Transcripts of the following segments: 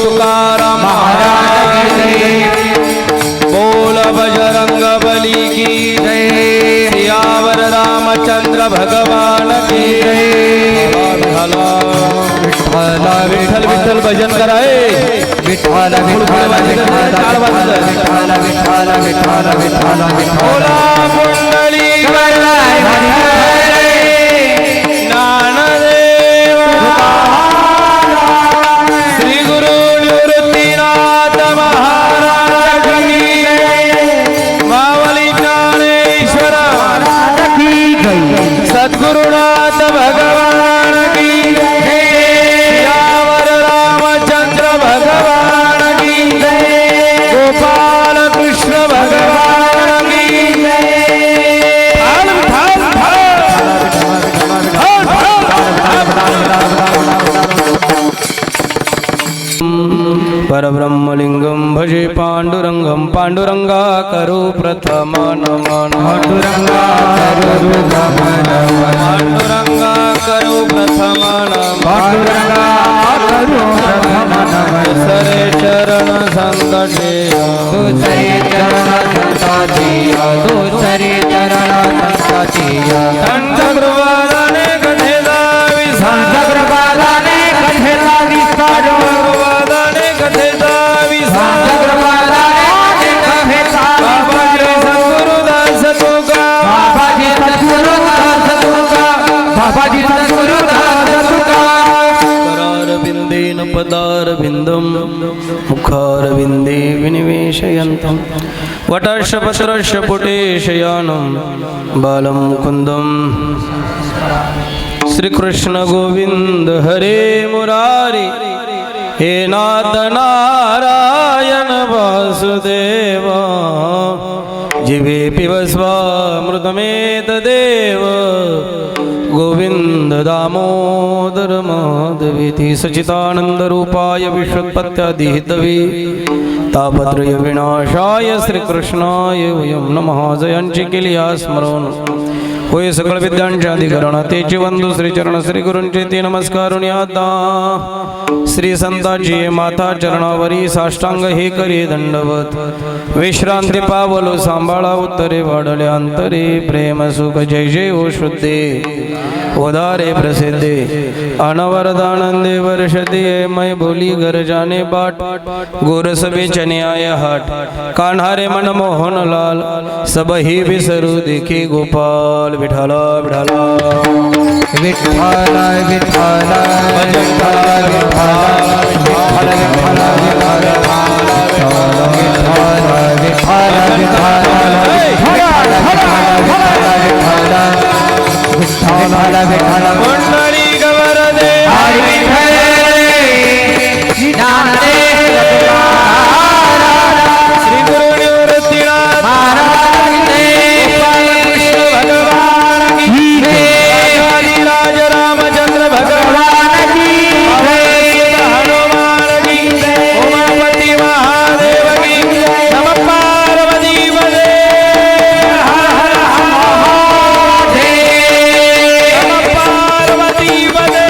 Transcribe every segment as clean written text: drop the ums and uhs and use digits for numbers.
तुकाराम महाराज की बोल बजरंग बली की जय सियावर रामचंद्र भगवान की जय विठ्ठल विठ्ठल भजन कराए विठ्ठल विठ्ठल विठ्ठल विठ्ठल विठ्ठल विठ्ठल बोला पुंडली ज्ञानदेव श्री गुरु निवृत्तीनाथ महाराज की मावली ज्ञानेश्वर सद्गुरुनाथ भगवान की सियावर रामचंद्र भगवान की गोपाल कृष्ण भगवान की परब्रह्मलिंगम भजे पांडुरंगम पांडुरंगा करो प्रथम नमन पांडुरंगा करो पांडुरंगा करो प्रथम नमन पांडुरंगा करो प्रथम नमन सरे चरण संकटे दूसरे चरण संतातिया दूसरे चरण संतातिया संत गुरुवादाने कथेला विसार संत गुरुवादाने कथेला विसार गुरुवादाने कथेला विसार संत गुरुवादाने कथेला बाबाजी सद्गुरुदास तुका बाबाजी सद्गुरुदास तुका बाबाजी सद्गुरुदास तुका करारविन्देन पदारविन्दं मुखारविन्दे विनिवेशयन्तं वटस्य पत्रस्य पुटे शयानं बालं कुन्दं श्रीकृष्ण गोविंद हरे मुरारी हे नाथ नारायण वासुदेव जीवे पिबस्वामृतमेतदेव गोविंद दामोदर माधवेति सच्चिदानंद रूपाय विश्वोत्पत्त्यादिहेतवे तापत्रय विनाशाय श्रीकृष्णाय वयं नमः जयांची केली स्मरण होय सकळ विद्यांचे अधिकरण तेचे वंदू श्री चरण श्री गुरूंचे ते नमस्कारून यादा श्री संतांची माता चरणावरी साष्टांग हे करी दंडवत विश्रांती पावलो सांभाळा उत्तरे वाढले अंतरे प्रेम सुख जय जय ओ शुद्धे उदारे प्रसिद्धे अनवरदानंदे वर्षते मै बोली गरजाने बाट गोरसबे चन्याय हाट कान्हारे मनमोहन लाल सब ही विसरू देखी गोपाल विठाला विठाला विठ्ठल विठ्ठल विठ्ठल विठ्ठल मंडळी गवरदे श्री गुरु निवृत्तीनाथ भगवान की राज रामचंद्र भगवान की हनुमान की उमापति महादेव की नमः पार्वती पदे नमः पार्वती पदे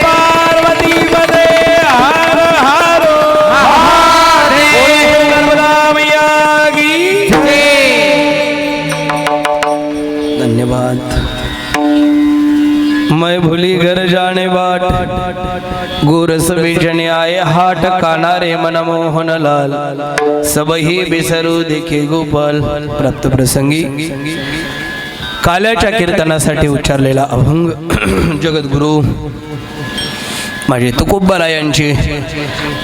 पार्वती पदे हर हर नर्मदा मैया की धन्यवाद। मैं भूली घर जाने बाट गोरस बेचने आए हाट कानारे मनमोहन लाल सबही बिसरू देखे गोपाल प्राप्त प्रसंगी काल्याच्या कीर्तनासाठी उच्चारलेला अभंग जगद्गुरु माझे तुकोबारायांची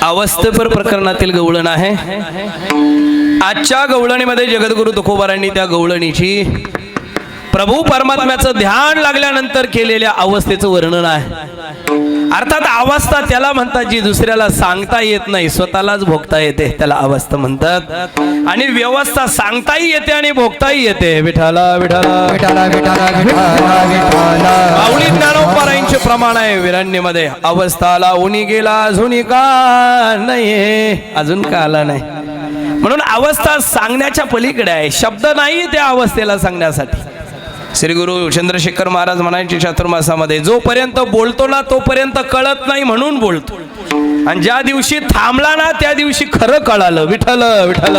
अवस्थेपर प्रकरणातील गवळण आहे। आजच्या गवळणीमध्ये जगद्गुरु तुकोबारायांनी त्या गवळणीची प्रभू परमात्म्याचं ध्यान लागल्यानंतर केलेल्या अवस्थेचं वर्णन आहे। अर्थात अवस्था त्याला म्हणतात जी दुसऱ्याला सांगता येत नाही, स्वतःलाच भोगता येते, त्याला अवस्था म्हणतात। आणि व्यवस्था सांगताही येते आणि भोगताही येते। विठाला विठाला विठाला विठाला विठाला विठाला माऊली ज्ञानोबारायांचे प्रमाण आहे विराण्यमध्ये, अवस्थाला उनी गेला अजून का नाही, अजून का आला नाही। म्हणून अवस्था सांगण्याच्या पलीकडे आहे, शब्द नाही त्या अवस्थेला सांगण्यासाठी। श्री गुरु चंद्रशेखर महाराज म्हणायचे चातुर्मासामध्ये, जोपर्यंत बोलतो ना तोपर्यंत कळत नाही म्हणून बोलतो, आणि ज्या दिवशी थांबला ना त्या दिवशी खरं कळालं. विठ्ठल विठ्ठल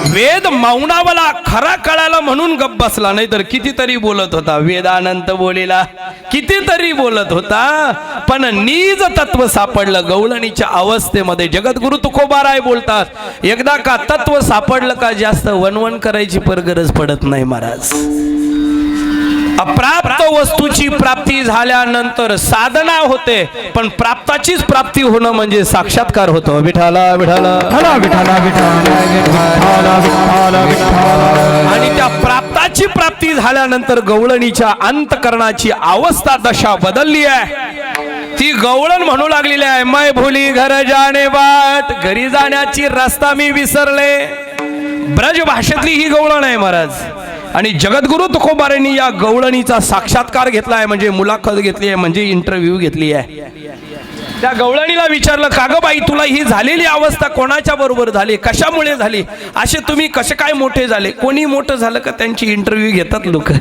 वेद मौनावला खरा कळाला म्हणून गप्प बसला, नाही तर कितीतरी बोलत होता. वेदानंत बोलेला कितीतरी बोलत होता, पण नीज तत्व सापडलं गवळणीच्या अवस्थेमध्ये. जगद्गुरु तुकोबाराय बोलतात, एकदा का तत्व सापडलं का जास्त वनवन करायची पर गरज पडत नाही महाराज. अप्राप्त वस्तूची प्राप्ती झाल्यानंतर साधना होते, पण प्राप्ताचीच प्राप्ती होणं म्हणजे साक्षात्कार होतो. विठाला विठाला आणि त्या प्राप्ताची प्राप्ती झाल्यानंतर गवळणीच्या अंतकरणाची अवस्था दशा बदलली आहे. ती गवळण म्हणू लागलेली आहे, मै भुली घर जाणे बाट, घरी जाण्याची रस्ता मी विसरले. ब्रज भाषेतली ही गवळण आहे महाराज. आणि जगद्गुरु तुकोबारांनी या गवळणीचा साक्षात्कार घेतला आहे, म्हणजे मुलाखत घेतली आहे, म्हणजे इंटरव्ह्यू घेतली आहे. त्या गवळणीला विचारलं, का ग बाई तुला ही झालेली अवस्था कोणाच्या बरोबर झाली, कशामुळे झाली, असे तुम्ही कसे काय मोठे झाले. कोणी मोठं झालं का त्यांची इंटरव्ह्यू घेतात लोक,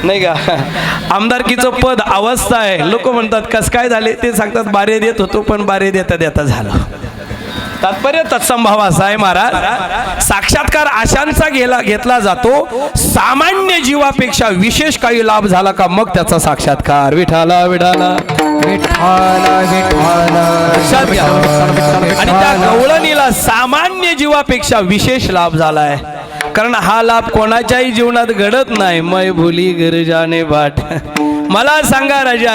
नाही का. आमदारकीचं पद अवस्था आहे, लोक म्हणतात कस काय झाले, ते सांगतात बारे देत होतो पण बारे देता देता झालं. तात्पर्य तत्संभाव असा आहे महाराज, साक्षात्कार अशांचा घेतला जातो, सामान्य जीवापेक्षा विशेष काही लाभ झाला का मग त्याचा साक्षात्कार. विठाला विठाला आणि त्या गवळणीला सामान्य जीवापेक्षा विशेष लाभ झालाय, कारण हा लाभ कोणाच्याही जीवनात घडत नाही. मै भुली घर जाणे बाट. मला सांगा राजा,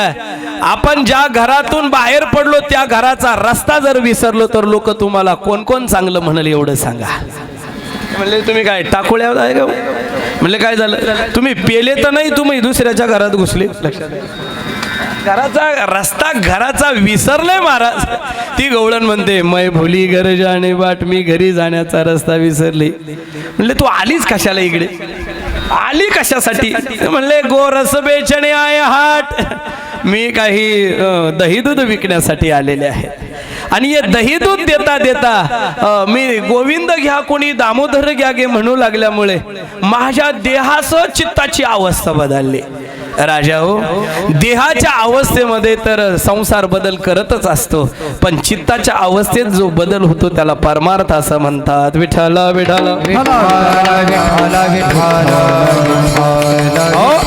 आपण ज्या घरातून बाहेर पडलो त्या घराचा रस्ता जर विसरलो तर लोक तुम्हाला कोण कोण चांगलं म्हणाल एवढं सांगा. म्हणले तुम्ही काय टाकोळ्या आहे का, म्हणले काय झालं, तुम्ही पेले तर नाही, तुम्ही दुसऱ्याच्या घरात घुसले. घराचा रस्ता घराचा विसरले महाराज. ती गवळण म्हणते, मै भुली घर जाणे बाट, मी घरी जाण्याचा रस्ता विसरली. म्हणले तू आलीच कशाला इकडे, आली कशासाठी. म्हणले गोरस बेचणे आहे हाट, मी काही दही दूध विकण्यासाठी आलेले आहे, आणि हे दही दूध देता देता मी गोविंद घ्या कोणी दामोदर घ्या गे म्हणू लागल्यामुळे माझ्या देहासह चित्ताची अवस्था बदलली. राजा हो, देहाच्या अवस्थेमध्ये तर संसार बदल करतच असतो, पण चित्ताच्या अवस्थेत जो बदल होतो त्याला परमार्थ असं म्हणतात. विठाला विठाला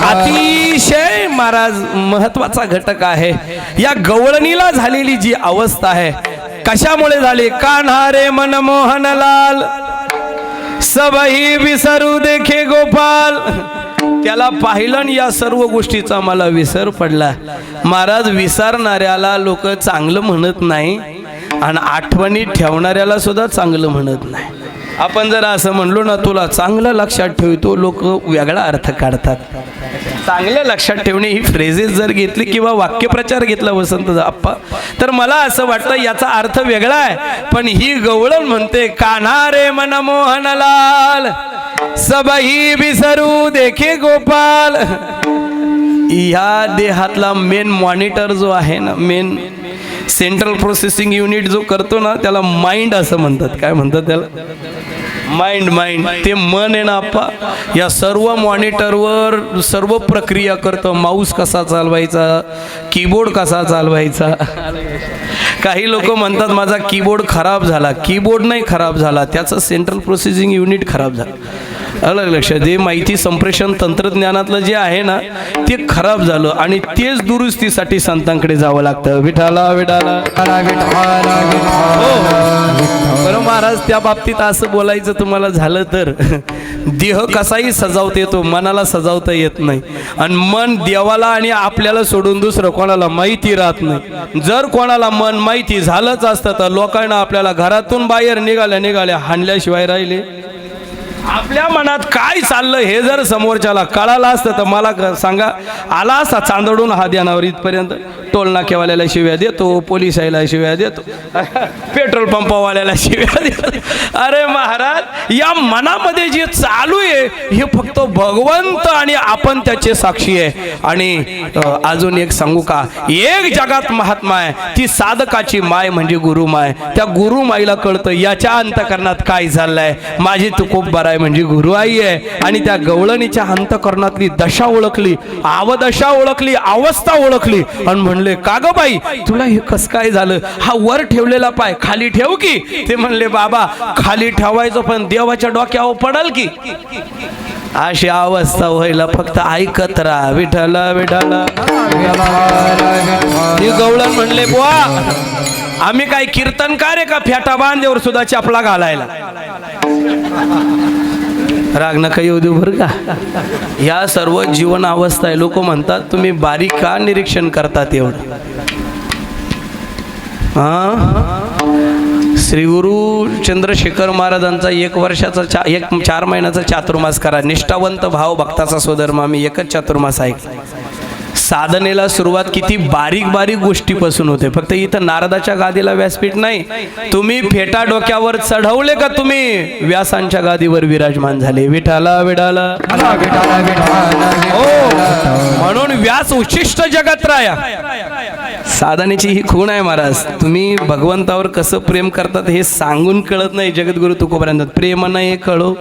अतिशय महाराज महत्वाचा घटक आहे. या गवळणीला झालेली जी अवस्था आहे कशामुळे झाली. कान्हा रे मनमोहन लाल, सबही विसरू देखे गोपाल. त्याला पाहिलं या सर्व गोष्टीचा मला विसर पडला. महाराज, विसरणाऱ्याला लोक चांगलं म्हणत नाही आणि आठवणीत ठेवणाऱ्याला सुद्धा चांगलं म्हणत नाही. आपण जर असं म्हणलो ना तुला चांगलं लक्षात ठेवतो, लोक वेगळा अर्थ काढतात. चांगलं लक्षात ठेवणे ही फ्रेजेस जर घेतली किंवा वाक्यप्रचार घेतला वसंत आप्पा, तर मला असं वाटतं याचा अर्थ वेगळा आहे. पण ही गवळण म्हणते, कान्हा रे मनमोहन लाल, सबही विसरू देखे गोपाल. ह्या देहातला मेन मॉनिटर जो आहे ना, मेन सेंट्रल प्रोसेसिंग युनिट जो करतो ना, त्याला माइंड असं म्हणतात. काय म्हणतात त्याला, माइंड. माइंड ते मन आहे ना आप्पा, या सर्व मॉनिटरवर सर्व प्रक्रिया करतो. माऊस कसा चालवायचा, कीबोर्ड कसा चालवायचा. काही लोक म्हणतात माझा कीबोर्ड खराब झाला. कीबोर्ड नाही खराब झाला, त्याचं सेंट्रल प्रोसेसिंग युनिट खराब झालं. अलग लक्षात, जे माहिती संप्रेषण तंत्रज्ञानातलं जे आहे ना ते खराब झालं, आणि तेच दुरुस्तीसाठी संतांकडे जावं लागतं. विठाला विठाला बरं महाराज, त्या बाबतीत असं बोलायचं तुम्हाला झालं तर, देह कसाही सजावता येतो, मनाला सजावता येत नाही. आणि मन देवाला आणि आपल्याला सोडून दुसरं कोणाला माहिती राहत नाही. जर कोणाला मन माहिती झालंच असतं तर लोकांना आपल्याला घरातून बाहेर निघाल्या हाणल्याशिवाय राहिले. आपल्या मनात काय चाललं हे जर समोरच्याला कळालं असतं तर मला सांगा, आला असता चांदडून हा ध्यानावर इथपर्यंत. टोल नाक्यावाल्याला शिव्या देतो, पोलिसाला शिव्या देतो, पेट्रोल पंपावाल्याला शिव्या देतो. अरे महाराज, या मनामध्ये जे चालू आहे हे फक्त भगवंत आणि आपण त्याचे साक्षी आहे. आणि अजून एक सांगू का, एक जगात महात्मा आहे, ती साधकाची माय म्हणजे गुरुमाय. त्या गुरुमाईला कळतं याच्या अंतकरणात काय चाललंय. माझी तुकोबा आहे म्हणजे गुरु आई आहे. आणि त्या गवळणीच्या अंतकरणातली दशा ओळखली, अवदशा ओळखली, अवस्था ओळखली आणि म्हणले, का ग बाई तुला हे कस काय झालं, हा वर ठेवलेला पाय खाली ठेव की. ते म्हणले, बाबा खाली ठेवायचं पण देवाच्या डोक्यावर पडल की. अशी अवस्था व्हायला फक्त ऐकत राहा, विठ्ठला विठ्ठला. गवळण म्हणले, बुवा आम्ही काय कीर्तनकार आहे का फेटा बांधेवर सुद्धा चपला घालायला. राग नका येऊ देऊ बरं का. या सर्व जीवन अवस्था आहे. लोक म्हणतात तुम्ही बारीक का निरीक्षण करतात एवढं. श्री गुरु चंद्रशेखर महाराजांचा 1 वर्षाचा 4 महिन्याचा चातुर्मास करा. निष्ठावंत भाव भक्ताचा स्वधर्म. आम्ही एकच चातुर्मास ऐकला. साधनेला सुरुवात किती बारीक बारीक गोष्टीपासून होते. फक्त इथं नारदाच्या गादीला व्यासपीठ नाही, तुम्ही फेटा डोक्यावर चढवले का तुम्ही व्यासांच्या गादीवर विराजमान झाले. विठाला विठाला हो, म्हणून व्यास उच्छिष्ट जगत राया. साधनेची ही खूण आहे महाराज. तुम्ही भगवंतावर कसं प्रेम करतात हे सांगून कळत नाही. जगद्गुरु तुकोबा प्रेम नाही कळो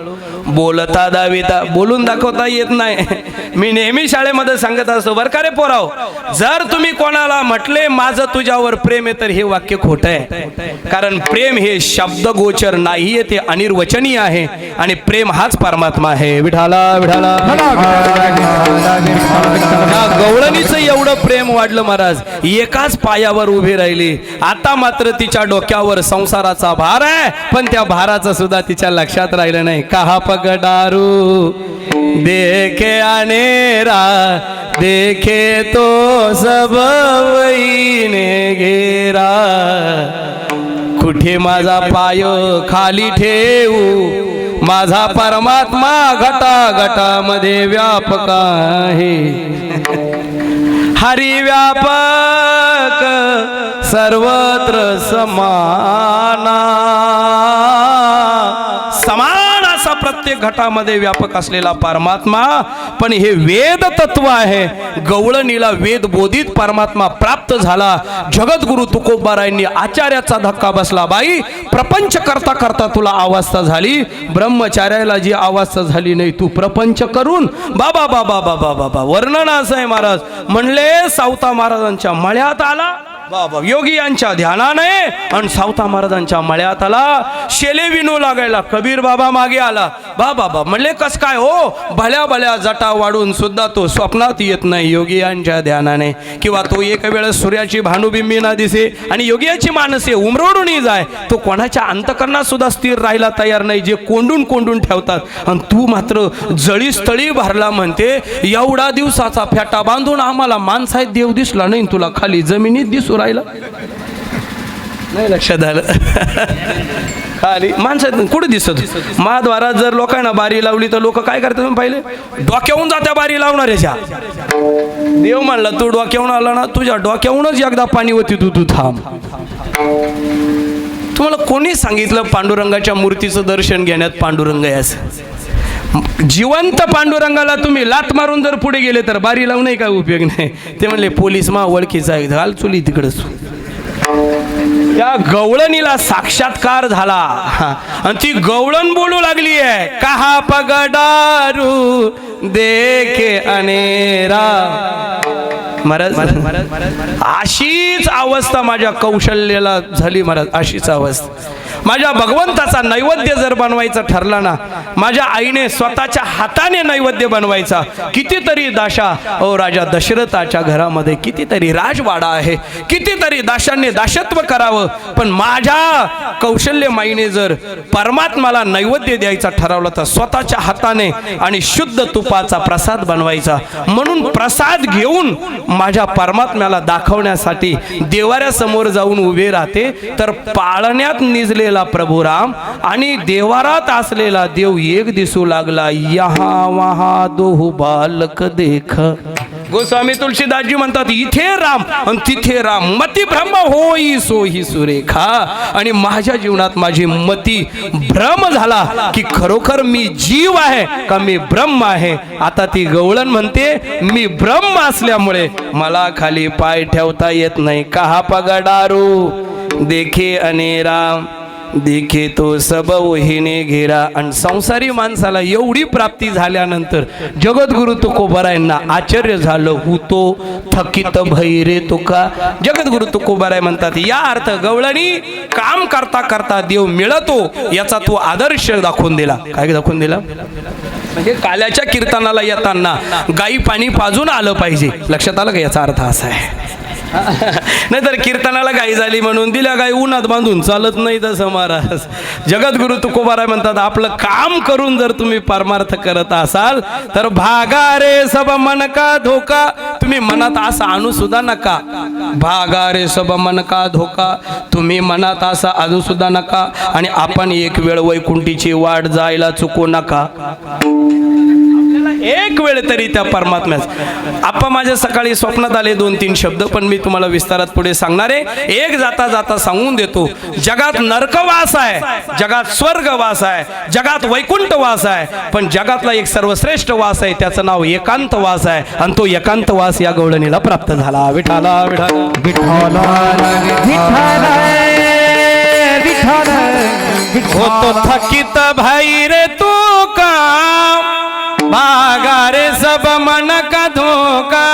बोलता दाविता, बोलून दाखवता येत नाही. मी नेहमी शाळेमध्ये सांगत असतो बरं का रे पोराव, जर तुम्ही कोणाला म्हटले माझं तुझ्यावर प्रेम आहे तर हे वाक्य खोटं आहे. कारण प्रेम हे शब्दगोचर नाहीये, ते अनिर्वचनीय आहे. आणि प्रेम हाच परमात्मा आहे. विठाला विठाला. गवळणीचं एवढं प्रेम वाढलं महाराज, एकाच पायावर उभी राहिली. आता मात्र तिच्या डोक्यावर संसाराचा भार आहे, पण त्या भाराचं सुद्धा तिच्या लक्षात राहिलं नाही. कहा पगडारू देखे अनेरा देखे तो सब वहीने घेरा. कुठे माझा पाय खाली ठेवू, माझा परमात्मा घटा घटामध्ये व्यापक आहे. हरी व्यापक सर्वत्र समाना. समान असा प्रत्येक घटामध्ये व्यापक असलेला परमात्मा. पण हे वेद तत्व आहे. गवळणीला वेद बोधित परमात्मा प्राप्त झाला. जगद्गुरु तुकोबारायांनी आचार्याचा धक्का बसला. बाई प्रपंच करता करता तुला अवस्था झाली, ब्रह्मचार्याला जी अवस्था झाली नाही तू प्रपंच करून. बाबा बाबा बाबा बाबा वर्णन असं आहे महाराज. म्हणले सावता महाराजांच्या मळ्यात आला, बाबा योगी यांच्या ध्यानाने, आणि सावता महाराजांच्या मळ्यात आला. शेले विनू लागायला कबीर बाबा मागे आला. बाबा म्हणले कस काय हो, भल्या भल्या जटा वाढून सुद्धा तो स्वप्नात येत नाही योगी यांच्या ध्यानाने. किंवा तो एक वेळ सूर्याची भानुबिंबी ना दिसे आणि योगियाची मानसे उमरवून जाय. तो कोणाच्या अंतकरणात सुद्धा स्थिर राहायला तयार नाही, जे कोंडून कोंडून ठेवतात. आणि तू मात्र जळीस्थळी भरला म्हणते. एवढा दिवसाचा फेटा बांधून आम्हाला माणसात देव दिसला नाही, तुला खाली जमिनीत दिसू राहिला नाही. लक्षात आलं. खाली माणसात कुठे दिसत. महाद्वारात जर लोकांना बारी लावली तर लोक काय करतात पाहिले, डोक्याहून जात्या बारी लावणाऱ्याच्या. देव म्हणला तू डोक्याहून आला ना, तुझ्या डोक्याहूनच एकदा पाणी होती, तू थांब. तुम्हाला कोणी सांगितलं पांडुरंगाच्या मूर्तीचं दर्शन घेण्यात पांडुरंग आहे असं. जिवंत पांडुरंगाला तुम्ही लात मारून जर पुढे गेले तर बारी लावूनही काय उपयोग नाही. ते म्हणले पोलीस मा ओळखीचा घाल चुली तिकडच. त्या गवळणीला साक्षात्कार झाला आणि ती गवळण बोलू लागली आहे. कहा पगडारू देखे अनेरा. महाराज अशीच अवस्था माझ्या कौशल्याला झाली महाराज. अशीच अवस्था माझ्या भगवंताचा नैवेद्य जर बनवायचा ठरला ना, माझ्या आईने स्वतःच्या हाताने नैवेद्य बनवायचा. कितीतरी दाशा, ओ राजा दशरथाच्या घरामध्ये कितीतरी राजवाडा आहे, कितीतरी दाशांनी दासत्व करावं, पण माझ्या कौशल्य माईने जर परमात्माला नैवेद्य द्यायचा ठरवला तर स्वतःच्या हाताने आणि शुद्ध तुपाचा प्रसाद बनवायचा. म्हणून प्रसाद घेऊन माझ्या परमात्म्याला दाखवण्यासाठी देवाऱ्यासमोर जाऊन उभे राहते. तर पाळण्यात निजलेला असलेला प्रभू राम आणि देवारात असलेला देव एक दिसू लागला. यहाँ वहा दोह बालक देख. गोस्वामी तुलसीदासजी म्हणतात इथे राम आणि तिथे राम, मती ब्रह्म होई सोही सुरेखा. आणि माझ्या जीवनात माझी मती भ्रम झाला की खरोखर मी जीव आहे का मी ब्रह्म आहे. आता ती गवळण म्हणते मी ब्रह्म असल्यामुळे मला खाली पाय ठेवता येत नाही. कहा पगडारू देखे अनेरा देखे तो सब वहिने घेरा. आणि संसारी माणसाला एवढी प्राप्ती झाल्यानंतर जगद्गुरु तुकोबारायांना आश्चर्य झालं. हुतो थकित भैरे तुका. जगद्गुरु तुकोबाराय म्हणतात या अर्थ गवळणी काम करता करता देव मिळतो याचा तो आदर्श दाखवून दिला. काय दाखवून दिला म्हणजे काल्याच्या कीर्तनाला येताना गाई पाणी पाजून आलं पाहिजे. लक्षात आलं का याचा अर्थ असा आहे. नाहीतर कीर्तनाला गाई झाली म्हणून दिल्या गाई उन्हात बांधून चालत नाही. तसं महाराज जगद्गुरु तुकोबाराय म्हणतात आपलं काम करून जर तुम्ही परमार्थ करत असाल तर भागा रे सब मन का धोका. तुम्ही मनात असं आणू सुद्धा नका. भागा रे सब मन का धोका. तुम्ही मनात असं आणू सुद्धा नका. आणि आपण एक वेळ वैकुंठीची वाट जायला चुकू नका. एक वेळ तरी त्या परमात्म्यास. आपण माझ्या सकाळी स्वप्नात आले 2-3 शब्द पण मी तुम्हाला विस्तारात पुढे सांगणार आहे. एक जाता जाता सांगून देतो. जगात नरकवास आहे, जगात स्वर्गवास आहे, जगात वैकुंठ वास आहे, पण जगातला एक सर्वश्रेष्ठ वास आहे त्याचं नाव एकांत वास आहे. आणि तो एकांत वास या गवळणीला प्राप्त झाला. विठाला विठाला होतो थकित भाई रे तू काम भागा रे सब मन का धोका.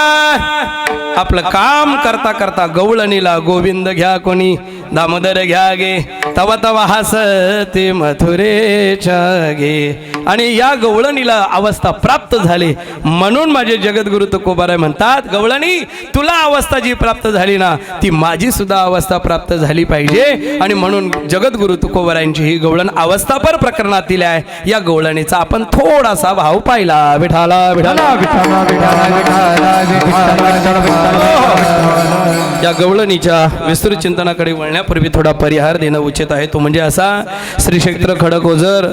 आपलं काम करता करता गवळणीला गोविंद घ्या कोणी दामोदर घ्या गे तवा तवा हसते मथुरेच्या गे. आणि या गवळणीला अवस्था प्राप्त झाली म्हणून माझे जगद्गुरु तुकोबाराय म्हणतात गवळणी तुला अवस्था जी प्राप्त झाली ना ती माझी सुद्धा अवस्था प्राप्त झाली पाहिजे. आणि म्हणून जगद्गुरु तुकोबारायांची ही गवळण अवस्थापर प्रकरणातील आहे. या गवळणीचा आपण थोडासा भाव पाहिला. विठाला विठाला या गवळणीच्या विस्तृत चिंतनाकडे वळण्यापूर्वी थोडा परिहार देणं उचित आहे. तो म्हणजे असा श्री क्षेत्र खडक ओझर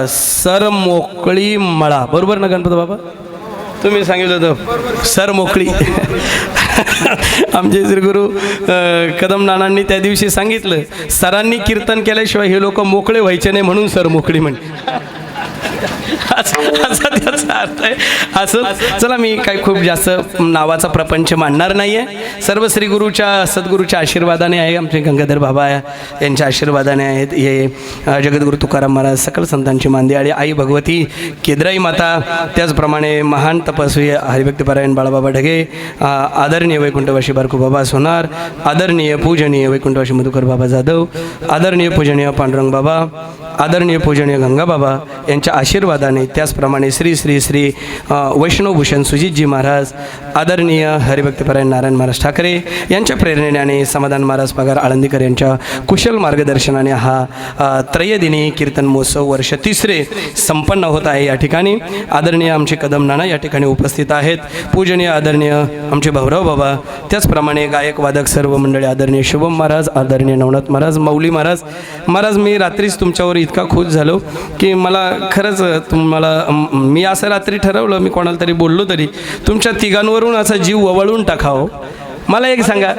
सर मोकळी मळा. बरोबर ना गणपती बाबा तुम्ही सांगितलं होतं सर मोकळी. आमचे श्री गुरु कदम नानांनी त्या दिवशी सांगितलं सरांनी कीर्तन केल्याशिवाय हे लोक मोकळे व्हायचे नाही म्हणून सर मोकळी म्हणे. असा त्याचा अर्थ आहे. असं चला मी काही खूप जास्त नावाचा प्रपंच मांडणार नाही आहे. सर्व श्री गुरुच्या सद्गुरूच्या आशीर्वादाने आहे. आमचे गंगाधर बाबा यांच्या आशीर्वादाने आहेत. हे जगद्गुरु तुकाराम महाराज सकल संतांची मांदियाळी आई भगवती केदराई माता त्याचप्रमाणे महान तपस्वी हरिभक्तपरायण बाळाबाबा ढगे आदरणीय वैकुंठवासी बारकू बाबा सोनार आदरणीय पूजनीय वैकुंठवासी मधुकर बाबा जाधव आदरणीय पूजनीय पांडुरंग बाबा आदरणीय पूजनीय गंगा बाबा यांच्या आशीर्वादाने त्याचप्रमाणे श्री श्री श्री वैष्णवभूषण सुजितजी महाराज आदरणीय हरिभक्तपरायण नारायण महाराज ठाकरे यांच्या प्रेरणेने समाधान महाराज पगार आळंदीकर यांच्या कुशल मार्गदर्शनाने हा त्रयदिनी कीर्तन महोत्सव वर्ष 3रे संपन्न होत आहे. या ठिकाणी आदरणीय आमचे कदम नाना या ठिकाणी उपस्थित आहेत. पूजनीय आदरणीय आमचे भाऊराव बाबा त्याचप्रमाणे गायक वादक सर्व मंडळी आदरणीय शुभम महाराज आदरणीय नवनाथ महाराज मौली महाराज. महाराज मी रात्रीच तुमच्यावर इतका खुश झालो की मला खरंच तुम्हाला मी असं रात्री ठरवलं मी कोणाला तरी बोललो तरी तुमच्या तिघांवरून असा जीव वळवून टाकावं. मला एक सांगा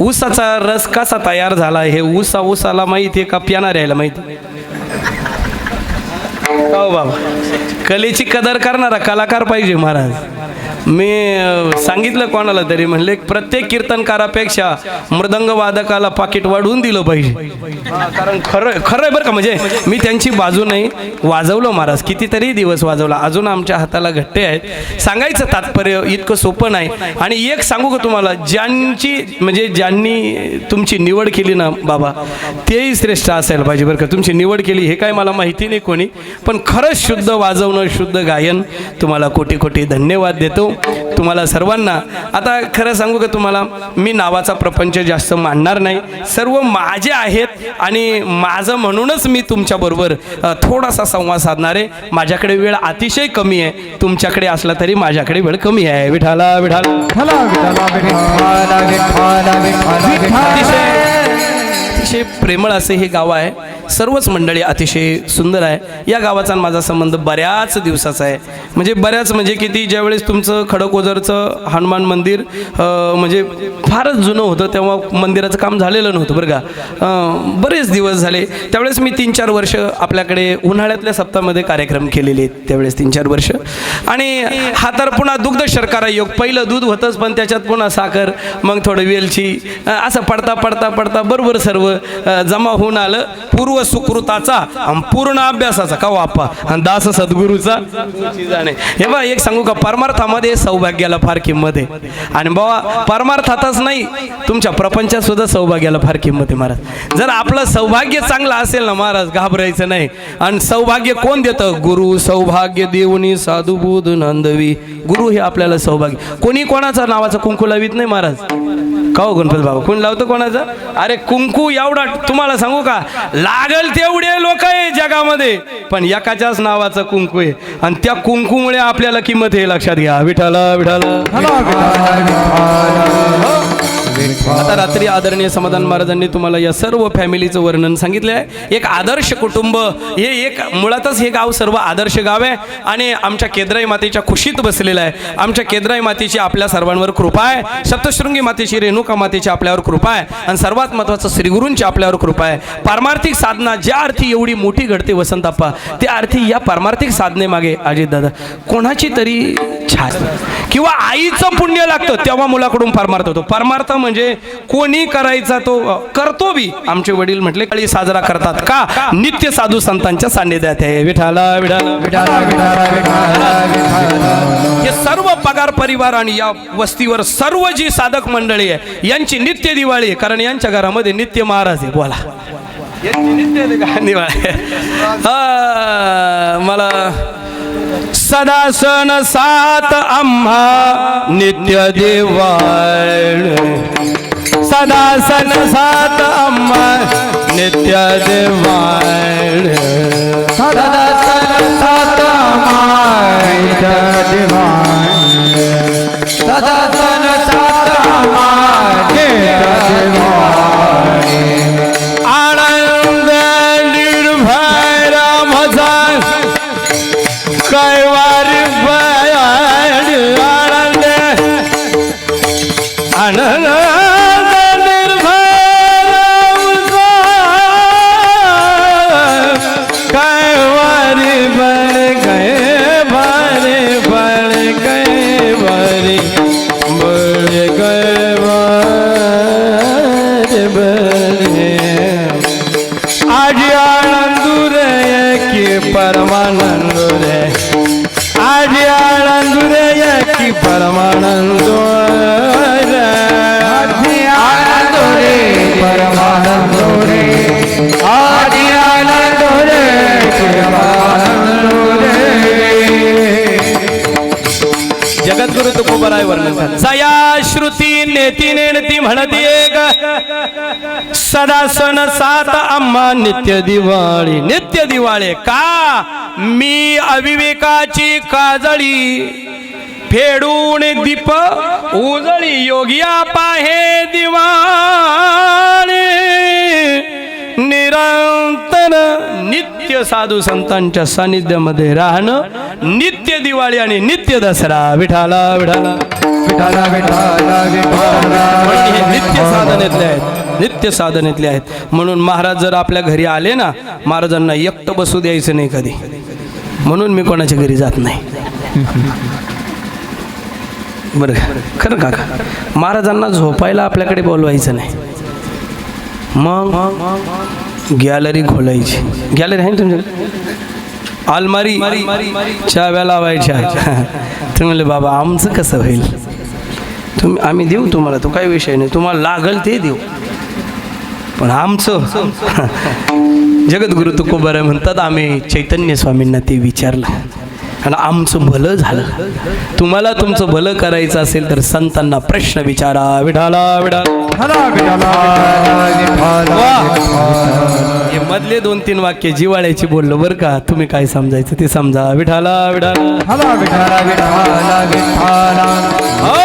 ऊसाचा रस कसा तयार झाला हे ऊसाला माहिती आहे का पिणार यायला माहिती हो बाबा. कलेची कदर करणारा कलाकार पाहिजे महाराज. मी सांगितलं कोणाला तरी म्हणले प्रत्येक कीर्तनकारापेक्षा मृदंग वादकाला पाकिट वाढवून दिलं पाहिजे. कारण खरं आहे बरं का. म्हणजे मी त्यांची बाजू नाही वाजवलं महाराज कितीतरी दिवस वाजवला अजून आमच्या हाताला घट्टे आहेत. सांगायचं तात्पर्य इतकं सोपं नाही. आणि एक सांगू का तुम्हाला ज्यांनी तुमची निवड केली ना बाबा तेही श्रेष्ठ असायला पाहिजे बरं का. तुमची निवड केली हे काय मला माहिती नाही कोणी पण खरंच शुद्ध वाजवणं शुद्ध गायन तुम्हाला कोटी कोटी धन्यवाद देतो तुम्हाला सर्वांना. आता खरं सांगू का तुम्हाला मी नावाचा प्रपंच जास्त मांडणार नाही. सर्व माझे आहेत आणि माझं म्हणूनच मी तुमच्याबरोबर थोडासा संवाद साधणार आहे. माझ्याकडे वेळ अतिशय कमी आहे. तुमच्याकडे असला तरी माझ्याकडे वेळ कमी आहे. विठाला विठाला अतिशय प्रेमळ असे हे गाव आहे. सर्वच मंडळी अतिशय सुंदर आहे. या गावाचा आणि माझा संबंध बऱ्याच दिवसाचा आहे. म्हणजे किती ज्यावेळेस तुमचं खडकओझरचं हनुमान मंदिर म्हणजे फारच जुनं होतं, तेव्हा मंदिराचं काम झालेलं नव्हतं बरं का. बरेच दिवस झाले. त्यावेळेस मी 3-4 वर्ष आपल्याकडे उन्हाळ्यातल्या सप्ताहामध्ये कार्यक्रम केलेले आहेत. त्यावेळेस 3-4 वर्ष. आणि हा तर पुन्हा दुग्ध शर्करा योग. पहिलं दूध होतंच, पण त्याच्यात पुन्हा साखर, मग थोडं वेलची, असं पडता पडता पडता बरोबर सर्व जमा होऊन आलं. पूर्व सुकृताचा पूर्ण अभ्यासाचा का वापा आणि दास सद्गुरूचा जाणे. हे बा एक सांगू का, परमार्थामध्ये सौभाग्याला फार किंमत आहे. आणि बाबा परमार्थातच नाही, तुमच्या प्रपंचात सुद्धा सौभाग्याला फार किंमत आहे महाराज. जर आपलं सौभाग्य चांगलं असेल ना महाराज, घाबरायचं नाही. आणि सौभाग्य कोण देतं? गुरु. सौभाग्य देऊनी साधुबुध नंदवी. गुरु हे आपल्याला सौभाग्य. कोणी कोणाचा नावाचा कुंकू लावित नाही महाराज. का हो गणपती बाबा, कोण लावतं कोणाचा? अरे कुंकू एवढा तुम्हाला सांगू का, लागल तेवढे लोक आहे जगामध्ये, पण एकाच्याच नावाचं कुंकू आहे. आणि त्या कुंकूमुळे आपल्याला किंमत आहे. लक्षात घ्या. विठाला विठाला. आता रात्री आदरणीय समाधान महाराजांनी तुम्हाला या सर्व फॅमिलीचं वर्णन सांगितलं आहे. एक आदर्श कुटुंब हे एक मुळातच हे गाव सर्व आदर्श गाव आहे. आणि आमच्या केद्राई मातेच्या खुशीत बसलेलं आहे. आमच्या केद्राई मातेची आपल्या सर्वांवर कृपा आहे. सप्तशृंगी मातेची, रेणुका मातेची आपल्यावर कृपा आहे. आणि सर्वात महत्त्वाचं श्रीगुरूंची आपल्यावर कृपा आहे. पारमार्थिक साधना ज्या अर्थी एवढी मोठी घडते वसंताप्पा, त्या अर्थी या पारमार्थिक साधनेमागे अजितदादा कोणाची तरी छान किंवा आईचं पुण्य लागतं, तेव्हा मुलाकडून परमार्थ होतो. परमार्थ म्हणजे कोणी करायचा तो करतो बी. आमचे वडील म्हटले काळी साजरा करतात का? नित्य साधू संतांच्या सान्निध्यात आहे. विठाला विठाला विठाला विठाला. हे सर्व पगार परिवार आणि या वस्तीवर सर्व जी साधक मंडळी आहे यांची नित्य दिवाळी आहे. कारण यांच्या घरामध्ये नित्य महाराज आहे. बोला, यांची नित्य दिवाळी. मला सदा सण सात आम्हा नित्य दिवाळी. सदा सण सात आम्हा नित्य दिवाळी. सदा सण सात आम्हा नित्य दिवाळी. सदा सण सात आम्हा नित्य दिवाळी. आनंद निर्भय रामचा कैवारी आनंद आनंद परमानंद रे. आज आनंद रे की परमानंद रे. आनंद रे परमानंद रे. आज आनंद रे परमानंद रे. जगद्गुरु तुकोबराय वर्णन सया श्रुती नेती नेणती म्हणती एक. सदा सण सात आम्हा नित्य दिवाळी. नित्य दिवाळी का? मी अविवेकाची काजळी फेडून दीप उजळी. योगिया पाहे दिवाळी. निरंतर नित्य साधू संतांच्या सानिध्यामध्ये राहणं नित्य दिवाळी आणि नित्य दसरा. विठाला विठाला विठाला विठाला विठाला. हे नित्य साधनेतले आहेत. नित्य साधनेतले आहेत. म्हणून महाराज जर आपल्या घरी आले ना, महाराजांना एकटं बसू द्यायचं नाही कधी. म्हणून मी कोणाच्या घरी जात नाही. बरं खरं काका, महाराजांना झोपायला आपल्याकडे बोलवायचं नाही. मग गॅलरी खोलायची. गॅलरी आहे ना तुमच्याकडे? अलमारी चाव्या लावायच्या. तुम्ही म्हणले बाबा आमचं कसं होईल? आम्ही देऊ तुम्हाला, तो काही विषय नाही, तुम्हाला लागल ते देऊ, पण आमचं जगद्गुरु तुकोबराय म्हणतात आम्ही चैतन्य स्वामींना ते विचारलं आणि आमचं भलं झालं. तुम्हाला तुमचं भलं करायचं असेल तर संतांना प्रश्न विचारा. विठाला विठाला. हे मधले 2-3 वाक्य जिवाळ्याची बोललं बरं का. तुम्ही काय समजायचं ते समजा. विठाला विठाला. विठाला विठाला विठाला. हो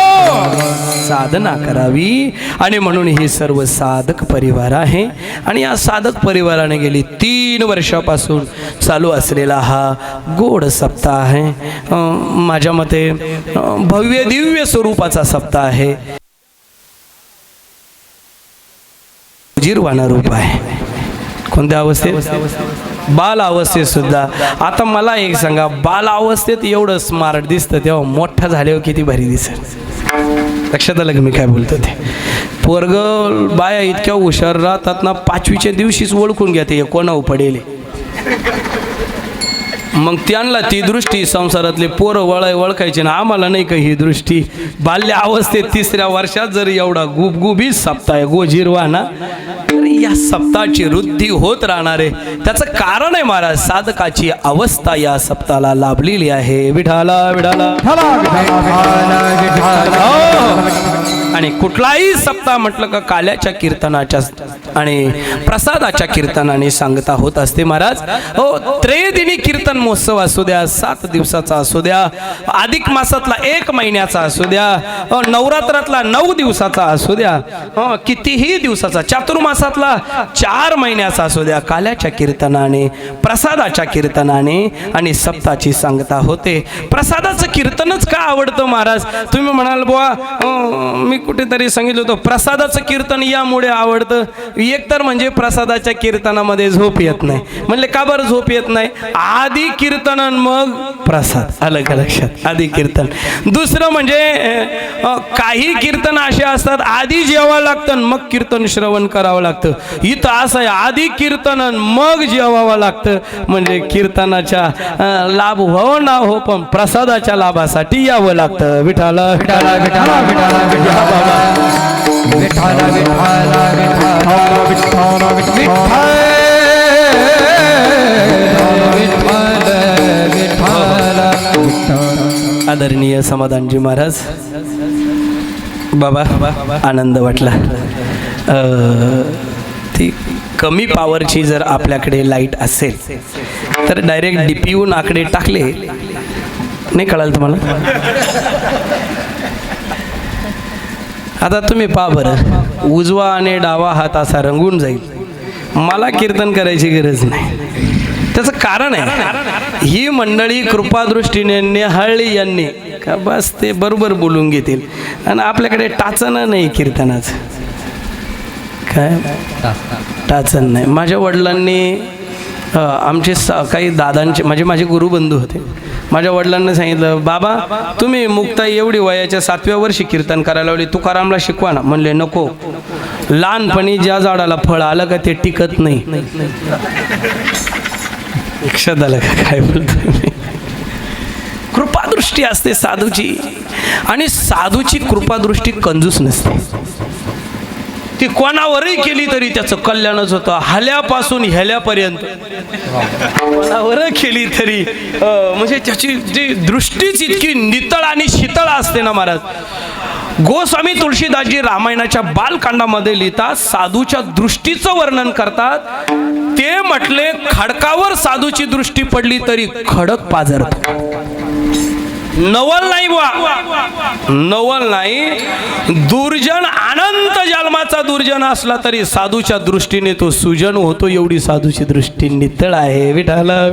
साधना करावी. आणि म्हणून हे सर्व साधक परिवार आहे. आणि या साधक परिवाराने गेली 3 वर्षापासून चालू असलेला हा गोड सप्ताह आहे. माझ्या मते भव्य दिव्य स्वरूपाचा सप्ताह आहे. जिरवाना रूप आहे. कोणत्या अवस्थेत? बाल अवस्थेत सुद्धा. आता मला एक सांगा, बाल अवस्थेत एवढं स्मार्ट दिसतं तेव्हा मोठा झाल्यावर किती भारी दिसत. लक्षात आलं की मी काय बोलतो ते? पोरग बाया इतक्या हुशार राहतात ना, 5वीच्या दिवशीच ओळखून घ्या ते कोणावर पडेल. मग त्यांना ती दृष्टी संसारातले पोरं ओळखायचे ना, आम्हाला नाही का ही दृष्टी. बाल्य अवस्थेत 3ऱ्या वर्षात जर एवढा गुबगुबीत सप्ताह आहे गोजिरवा ना, तर या सप्ताहाची वृद्धी होत राहणार आहे. त्याचं कारण आहे महाराज, साधकाची अवस्था या सप्ताहाला लाभलेली आहे. विठाला विठाला. आणि कुठलाही सप्ताह म्हटलं का काल्याच्या कीर्तनाच्या आणि प्रसादाच्या कीर्तनाने सांगता होत असते महाराज. हो, त्रयदिनी कीर्तन महोत्सव असू द्या, 7 दिवसाचा असू द्या, अधिक मासातला 1 महिन्याचा असू द्या, नवरात्रातला 9 दिवसाचा असू द्या, कितीही दिवसाचा, चातुर्मासातला 4 महिन्याचा असू द्या, काल्याच्या कीर्तनाने प्रसादाच्या कीर्तनाने आणि सप्ताची सांगता होते. प्रसादाचं कीर्तनच का आवडतं महाराज? तुम्ही म्हणाल बुवा, मी कुठेतरी सांगितलं होतं प्रसादाचं कीर्तन यामुळे आवडतं. एक तर म्हणजे प्रसादाच्या कीर्तनामध्ये झोप येत नाही. म्हणले का बरं झोप येत नाही? आधी कीर्तन मग प्रसाद. आलं का लक्षात? आधी कीर्तन. दुसरं म्हणजे काही कीर्तन असे असतात आधी जेवावं लागतं मग कीर्तन श्रवण करावं लागतं. इथं असं आहे, आधी कीर्तन मग जेवावं लागतं. म्हणजे कीर्तनाच्या लाभ हो ना हो, पण प्रसादाच्या लाभासाठी यावं लागतं. विठाला विठाला विठाला विठाला विठाला विठाला विठाला विठाला विठाला आदरणीय समाधानजी महाराज, बाबा आनंद वाटला. ती कमी पॉवरची जर आपल्याकडे लाईट असेल तर डायरेक्ट DPU आकडे टाकले नाही कळाल तुम्हाला. आता तुम्ही पहा बरं, उजवा आणि डावा हात असा रंगून जाईल. मला कीर्तन करायची गरज नाही. त्याचं कारण आहे, ही मंडळी कृपादृष्टीने नेहाळली यांनी का बस ते बरोबर बोलून घेतील. आणि आपल्याकडे टाचणं नाही कीर्तनाचं. काय टाचण नाही. माझ्या वडिलांनी आमचे काही दादांचे माझे गुरुबंधू होते. माझ्या वडिलांनी सांगितलं, बाबा तुम्ही मुक्ताई एवढी वयाच्या 7व्या वर्षी कीर्तन करायला लावली, तुकारामला शिकवा ना. म्हणले नको, लहानपणी ज्या झाडाला फळ आलं का ते टिकत नाही. लक्षात आलं का काय बोलतो मी? कृपादृष्टी असते साधूची, आणि साधूची कृपादृष्टी कंजूस नसते. ती कोणावरही केली तरी त्याचं कल्याणच होतं, हल्यापासून ह्याल्यापर्यंत. कोणावर केली तरी म्हणजे त्याची जी दृष्टीच इतकी नितळ आणि शीतळ असते ना महाराज. गोस्वामी तुळशीदासजी रामायणाच्या बालकांडामध्ये लिहितात, साधूच्या दृष्टीचं वर्णन करतात. ते म्हटले, खडकावर साधूची दृष्टी पडली तरी खडक पाझरतो. नवल नाही बुवा, नवल नाही. दुर्जन अनंत जन्माचा दुर्जन असला तरी साधूच्या दृष्टीने तो सुजन होतो. एवढी साधूची दृष्टी नितळ आहे. विठाला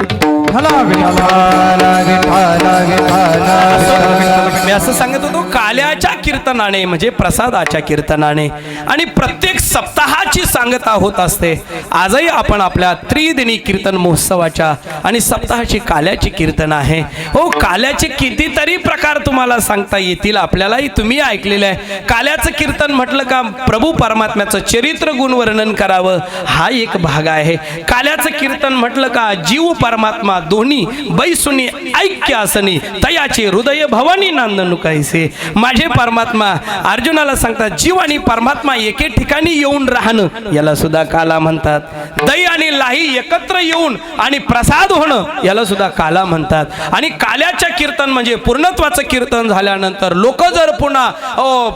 मी असं सांगत होतो, काल्याच्या कीर्तनाने म्हणजे प्रसादाच्या कीर्तनाने आणि प्रत्येक सप्ताहाची सांगता होत असते. आजही आपण आपल्या त्रिदिनी कीर्तन महोत्सवाच्या आणि सप्ताहाची काल्याची कीर्तन आहे. हो, काल्याचे कितीतरी प्रकार तुम्हाला सांगता येतील आपल्यालाही. तुम्ही ऐकलेलं आहे. काल्याचं कीर्तन म्हटलं का प्रभू परमात्म्याचं चरित्र गुण वर्णन करावं, हा एक भाग आहे. काल्याचं कीर्तन म्हटलं का जीव परमात्मा दोन्ही बैसुनी ऐक्य असनी, तयाचे हृदय भवानी नांदनु कायसे. माझे परमात्मा अर्जुनाला सांगतात, जीव आणि परमात्मा एके ठिकाणी येऊन राहणं याला सुद्धा काला म्हणतात. दही आणि लाही एकत्र येऊन आणि प्रसाद होणं याला सुद्धा काला म्हणतात. आणि काल्याच्या कीर्तन म्हणजे पूर्णत्वाचं कीर्तन झाल्यानंतर लोक जर पुन्हा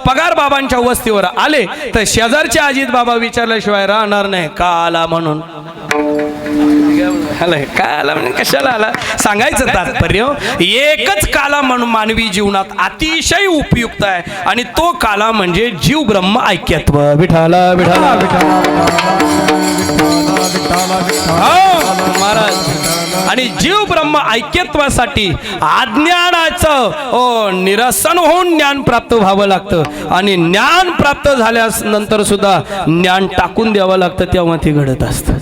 पगार बाबांच्या वस्तीवर आले तर शेजारचे अजित बाबा विचारल्याशिवाय राहणार नाही, का आला म्हणून. काय आला म्हणजे कशाला आला सांगायचं तात्पर्य एकच काला म्हणून मानवी जीवनात अतिशय उपयुक्त आहे आणि तो काला म्हणजे जीव ब्रह्म ऐक्यत्व. विठाला विठाला महाराज. आणि जीव ब्रह्म ऐक्यत्वासाठी अज्ञानाचं निरसन होऊन ज्ञान प्राप्त व्हावं लागतं आणि ज्ञान प्राप्त झाल्यास नंतर सुद्धा ज्ञान टाकून द्यावं लागतं, तेव्हा ते घडत असतं.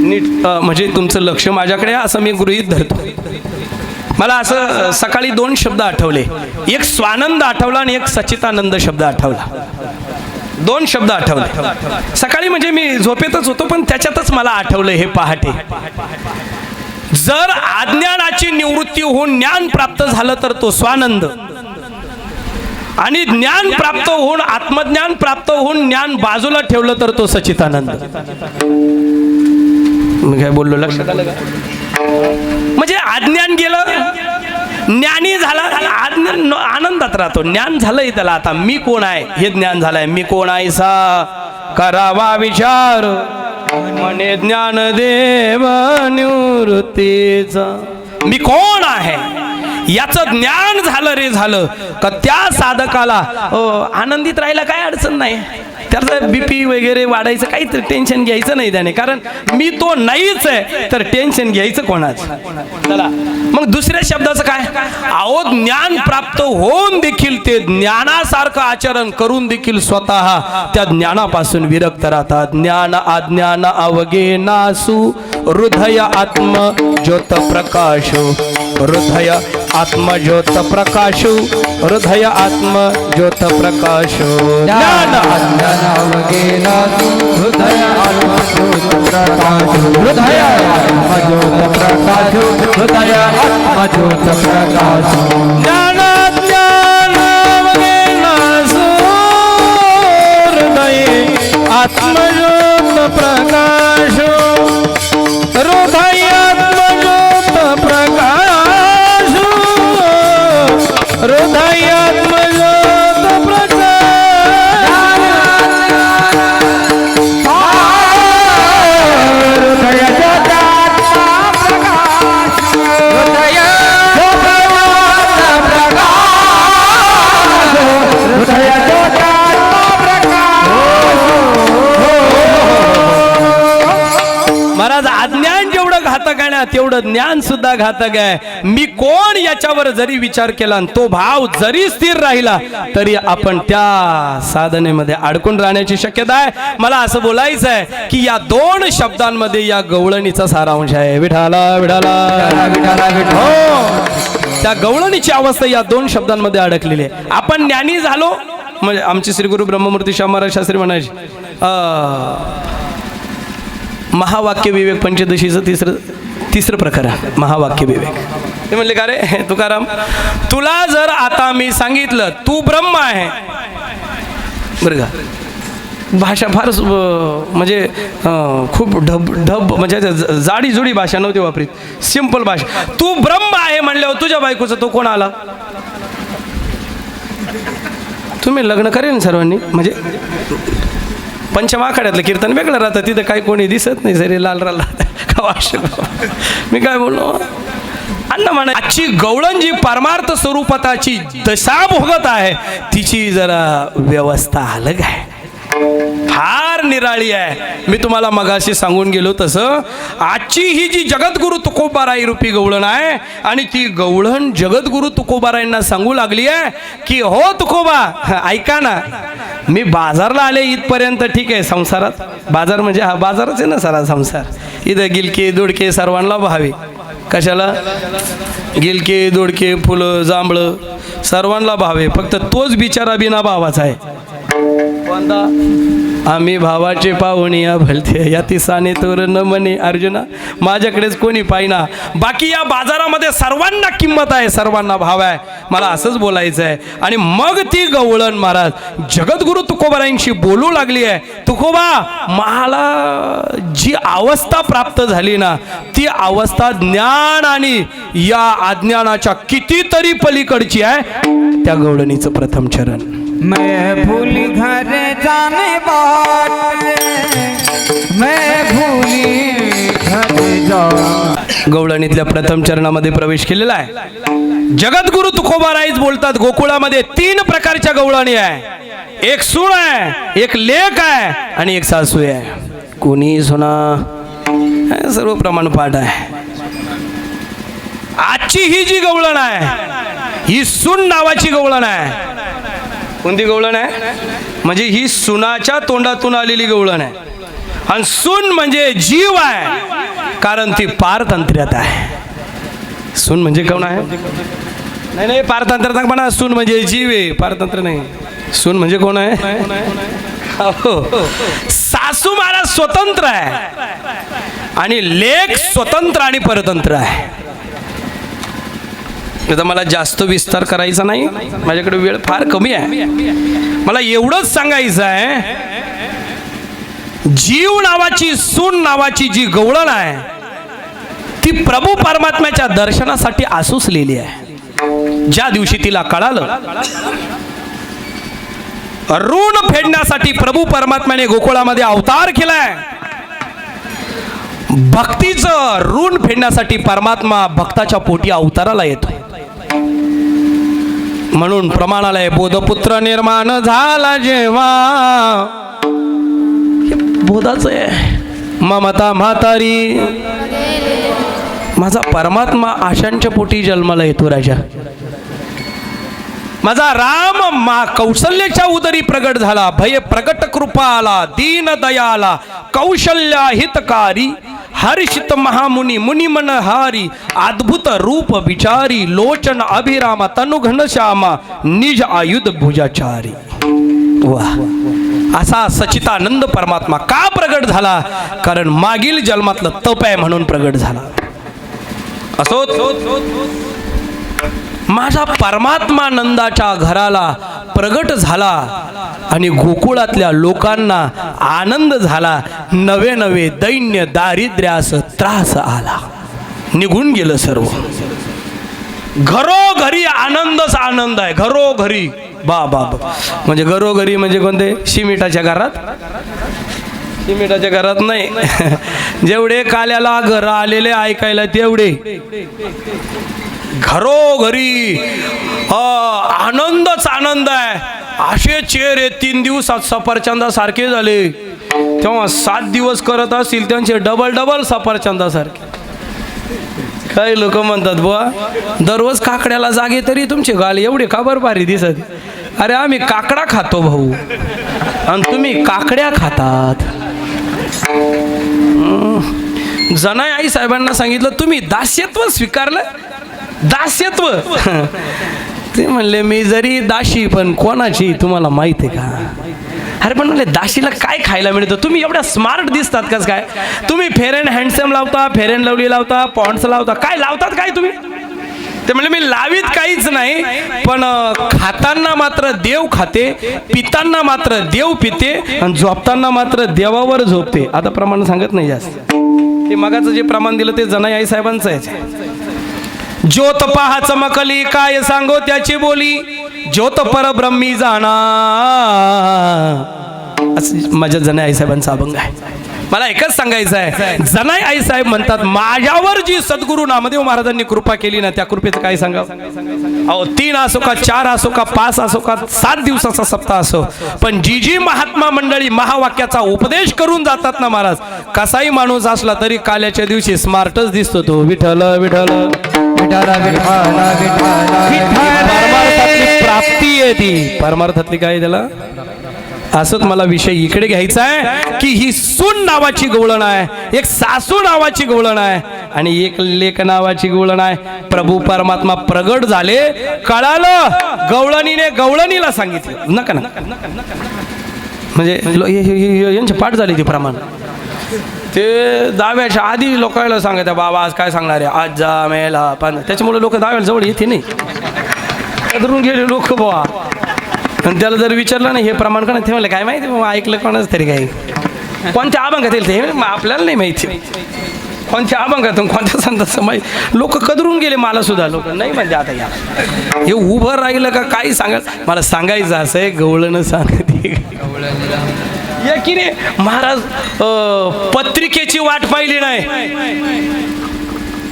नीट म्हणजे तुमचं लक्ष माझ्याकडे असं मी गृहीत धरतो. मला असं सकाळी 2 शब्द आठवले, एक स्वानंद आठवला आणि एक सच्चिदानंद शब्द आठवला. 2 शब्द आठवले सकाळी, म्हणजे मी झोपेतच होतो पण त्याच्यातच मला आठवलं हे पहाटे. जर अज्ञानाची निवृत्ती होऊन ज्ञान प्राप्त झालं तर तो स्वानंद, आणि ज्ञान प्राप्त होऊन आत्मज्ञान प्राप्त होऊन ज्ञान बाजूला ठेवलं तर तो सच्चिदानंद. मी काय बोललो लक्षात आलं का? म्हणजे अज्ञान गेलं, ज्ञानी झाला, आनंदात राहतो. ज्ञान झालंय त्याला, आता मी कोण आहे हे ज्ञान झालंय. मी कोण आहे सा करावा विचार, म्हणे ज्ञानदेव निवृत्तीचा. मी कोण आहे याचं ज्ञान झालं रे झालं का त्या साधकाला आनंदित राहायला काय अडचण नाही. त्याचं बीपी वगैरे वाढायचं काही टेन्शन घ्यायचं नाही त्याने, कारण मी तो नाहीच आहे तर टेन्शन घ्यायचं कोणाचं. चला मग दुसऱ्या शब्दाचं काय, अहो ज्ञान प्राप्त होऊन देखील ते ज्ञानासारखं आचरण करून देखील स्वतः त्या ज्ञानापासून विरक्त राहतात. ज्ञान अज्ञान अवगे नासू हृदय आत्म ज्योत प्रकाशो, हृदय आत्म ज्योत प्रकाशो, हृदय आत्म ज्योत प्रकाशो. ज्ञान अज्ञान अवगे नासू हृदय आत्म ज्योत प्रकाशो, हृदय आत्म ज्योत प्रकाशो, हृदय आत्म ज्योत प्रकाशो. ज्ञान ज्ञान अवगे नासू हृदय आत्म ज्योत प्रकाशो, हृदय आत्म ज्योत प्रकाशो, हृदय आत्म ज्योत प्रकाशो. महाराज अज्ञान जेवढं घातक आहे ना तेवढं ज्ञान सुद्धा घातक आहे. मी कोण याच्यावर जरी विचार केला आणि तो भाव जरी स्थिर राहिला तरी आपण त्या साधनेमध्ये अडकून राहण्याची शक्यता आहे. मला असं बोलायचं आहे की या 2 शब्दांमध्ये या गवळणीचा सारांश आहे. विठाला विठाला हो, त्या गवळणीची अवस्था या 2 शब्दांमध्ये अडकलेली आहे. आपण ज्ञानी झालो म्हणजे आमचे श्री गुरु ब्रह्ममूर्ती शाहू महाराज शास्त्री म्हणायचे महावाक्य विवेक पंचदशीचं तिसरं प्रकार आहे महावाक्य विवेक. ते म्हणले का रे तुकाराम, तुला जर आता मी सांगितलं तू ब्रह्म आहे, बरं का, भाषा फार म्हणजे खूप ढब म्हणजे जाडी जुडी भाषा नव्हती वापरीत, सिंपल भाषा. तू ब्रह्म आहे म्हणल्यावर तुझ्या बायकोचा तो कोण आला? तुम्ही लग्न करेल सर्वांनी, म्हणजे पंचमाखाड्यातलं कीर्तन वेगळं राहतं, तिथं काही कोणी दिसत नाही जरी लाल राल मी काय बोललो अण्णा म्हणा. आजची गवळण जी परमार्थ स्वरूपाची दशा भोगत आहे तिची जरा व्यवस्था अलग आहे, फार निराळी आहे. मी तुम्हाला मगाशी सांगून गेलो तसं आजची ही जी जगद्गुरु तुकोबाराई रूपी गवळण आहे आणि ती गवळण जगद्गुरु तुकोबाराईंना सांगू लागली आहे की हो तुकोबा ऐका ना, मी बाजारला आले इथपर्यंत ठीक आहे, संसारात बाजार म्हणजे हा बाजारच आहे ना सारा संसार. इथं गिलके दोडके सर्वांना भावे, कशाला गिलके दोडके फुलं जांभळं सर्वांना भावे, फक्त तोच बिचारा बिना भावाचा आहे. आम्ही भावाचे पाहुणे भलते या तिसाने तोर न म्हणे अर्जुना, माझ्याकडेच कोणी पाहिना. बाकी या बाजारामध्ये सर्वांना किंमत आहे, सर्वांना भाव आहे. मला असंच बोलायचं आहे. आणि मग ती गवळण महाराज जगद्गुरु तुकोबारायांशी बोलू लागली आहे. तुकोबा, मला जी अवस्था प्राप्त झाली ना ती अवस्था ज्ञान आणि या अज्ञानाच्या कितीतरी पलीकडची आहे. त्या गवळणीचं प्रथम चरण. मैं भूली घर जाने बाट, मैं भूली गवळणीतल्या प्रथम चरणामध्ये प्रवेश केलेला आहे. जगद्गुरु तुकोबाराईच बोलतात गोकुळामध्ये 3 प्रकारच्या गवळणी आहे. एक सून आहे, एक लेक आहे आणि एक सासू आहे. कोणी सुना सर्व प्रमाण पाठ आहे. आजची ही जी गवळण आहे ही सून नावाची गवळण आहे. कोणती गवळण आहे? म्हणजे ही सुनाच्या तोंडातून आलेली गवळण आहे. आणि सून म्हणजे जीव आहे, कारण ती पारतंत्र्यात आहे. सून म्हणजे कोण आहे? नाही पारतंत्र्यात म्हणा. सून म्हणजे जीव आहे, पारतंत्र नाही. सून म्हणजे कोण आहे? हो. सासू महाराज स्वतंत्र आहे आणि लेक स्वतंत्र आणि परतंत्र आहे. आता मला जास्त विस्तार करायचा नाही, माझ्याकडे वेळ फार कमी आहे. मला एवढंच सांगायचं आहे, जीव नावाची सून नावाची जी गवळण आहे ती प्रभू परमात्म्याच्या दर्शनासाठी आसूसलेली आहे. ज्या दिवशी तिला कळालं ऋण फेडण्यासाठी प्रभू परमात्म्याने गोकुळामध्ये अवतार केलाय. भक्तीचं ऋण फेडण्यासाठी परमात्मा भक्ताच्या पोटी अवताराला येतो. म्हणून प्रमाणालय बोधपुत्र निर्माण झाला जेव्हा, हे बोधाचं आहे. ममता म्हातारी माझा परमात्मा आशांच्या पोटी जन्माला येतो. राजा माझा राम कौशल्याच्या उदरी प्रगट झाला. भय प्रगट कृपा आला, दीन दया आला, कौशल्या हितकारी, हर्षित महामुनी मुनी मनहारी, अद्भुत रूप विचारी, लोचन अभिरामा, तनु घनश्यामा, निज आयुध भुजाचारी. वाह, असा सचितानंद परमात्मा का प्रगट झाला? कारण मागील जन्मातलं तप आहे म्हणून प्रगट झाला. असो माझा परमात्मा नंदाच्या घराला प्रगट झाला आणि गोकुळातल्या लोकांना आनंद झाला. नवे नवे दैन्य दारिद्र्यास त्रास आला, निघून गेलं सर्व. घरोघरी आनंदच आनंद आहे. घरोघरी बाबा म्हणजे घरोघरी म्हणजे कोणते? सिमेंटाच्या घरात? सिमेंटाच्या घरात नाही. जेवढे काल्याला घर आलेले ऐकायला तेवढे घरोघरी आनंदच आनंद आहे. असे चेहरे 3 दिवसात सफरचंदासारखे झाले, तेव्हा 7 दिवस करत असतील त्यांचे डबल सफरचंदासारखे. काही लोक म्हणतात बुवा दररोज काकड्याला जागे तरी तुमचे गाल एवढे का बरं भारी दिसत? अरे आम्ही काकडा खातो भाऊ आणि तुम्ही काकड्या खातात. जनाई आई साहेबांना सांगितलं तुम्ही दास्यत्व स्वीकारलं. दास्यत्व ते म्हणले मी जरी दाशी पण कोणाची तुम्हाला माहित आहे का? अरे पण म्हणले दाशीला काय खायला मिळतं? तुम्ही एवढ्या स्मार्ट दिसतात कस काय? तुम्ही फेअर अँड हँडसम लावता, फेअर अँड लवली लावता, पॉन्ड्स लावता, काय लावतात काय तुम्ही? ते म्हणले मी लावीत काहीच नाही, पण खाताना मात्र देव खाते, पितांना मात्र देव पिते आणि झोपताना मात्र देवावर झोपते. आता प्रमाण सांगत नाही जास्त. ते मगाचं जे प्रमाण दिलं ते जनाई आई साहेबांचं आहे. ज्योत पहा चमकली काय सांगो त्याची बोली, ज्योत परब्रह्मी जाणा. असं माझ्या जनाई आई साहेबांचा अभंग आहे. मला एकच सांगायचं आहे, जनाई आई साहेब म्हणतात माझ्यावर जी सद्गुरू नामदेव महाराजांनी कृपा केली ना, त्या कृपेचं काय सांगावं? अहो 3 असो का 4 असो का 5 असो का 7 दिवसाचा सप्ताह असो, पण जी जी महात्मा मंडळी महावाक्याचा उपदेश करून जातात ना महाराज, कसाही माणूस असला तरी काल्याच्या दिवशी स्मार्टच दिसतो तो. विठ्ठल विठ्ठल परमार्थातली प्राप्ती आहे ती. परमार्थातली काय त्याला? असंच मला विषय इकडे घ्यायचा आहे की ही सून नावाची गवळण आहे, एक सासू नावाची गवळण आहे आणि एक लेक नावाची गवळण आहे. प्रभू परमात्मा प्रगट झाले, कळालं, गवळणीने गवळणीला सांगितलं नका ना, म्हणजे यांचे पाठ झाले ते प्रमाण. ते दाव्याच्या आधी लोकांना सांगायचं बाबा आज काय सांगणार आहे, आज जा मेला पण. त्याच्यामुळे लोक दाव्याला जवळ येते नाही, कदरून गेले लोक बाबा. आणि त्याला जर विचारलं नाही हे प्रमाण का ते म्हणले काय माहिती बाबा, ऐकलं कोणाच तरी काही. कोणत्या अभंगात येईल ते आपल्याला नाही माहिती, कोणत्या अभंगातून कोणत्या संताचं माहिती. लोक कदरून गेले, मला सुद्धा लोक नाही म्हणजे आता या हे उभं राहिलं का काही सांगा. मला सांगायचं असं आहे, गवळण सांगते एकीने महाराज पत्रिकेची वाट पाहिली नाही.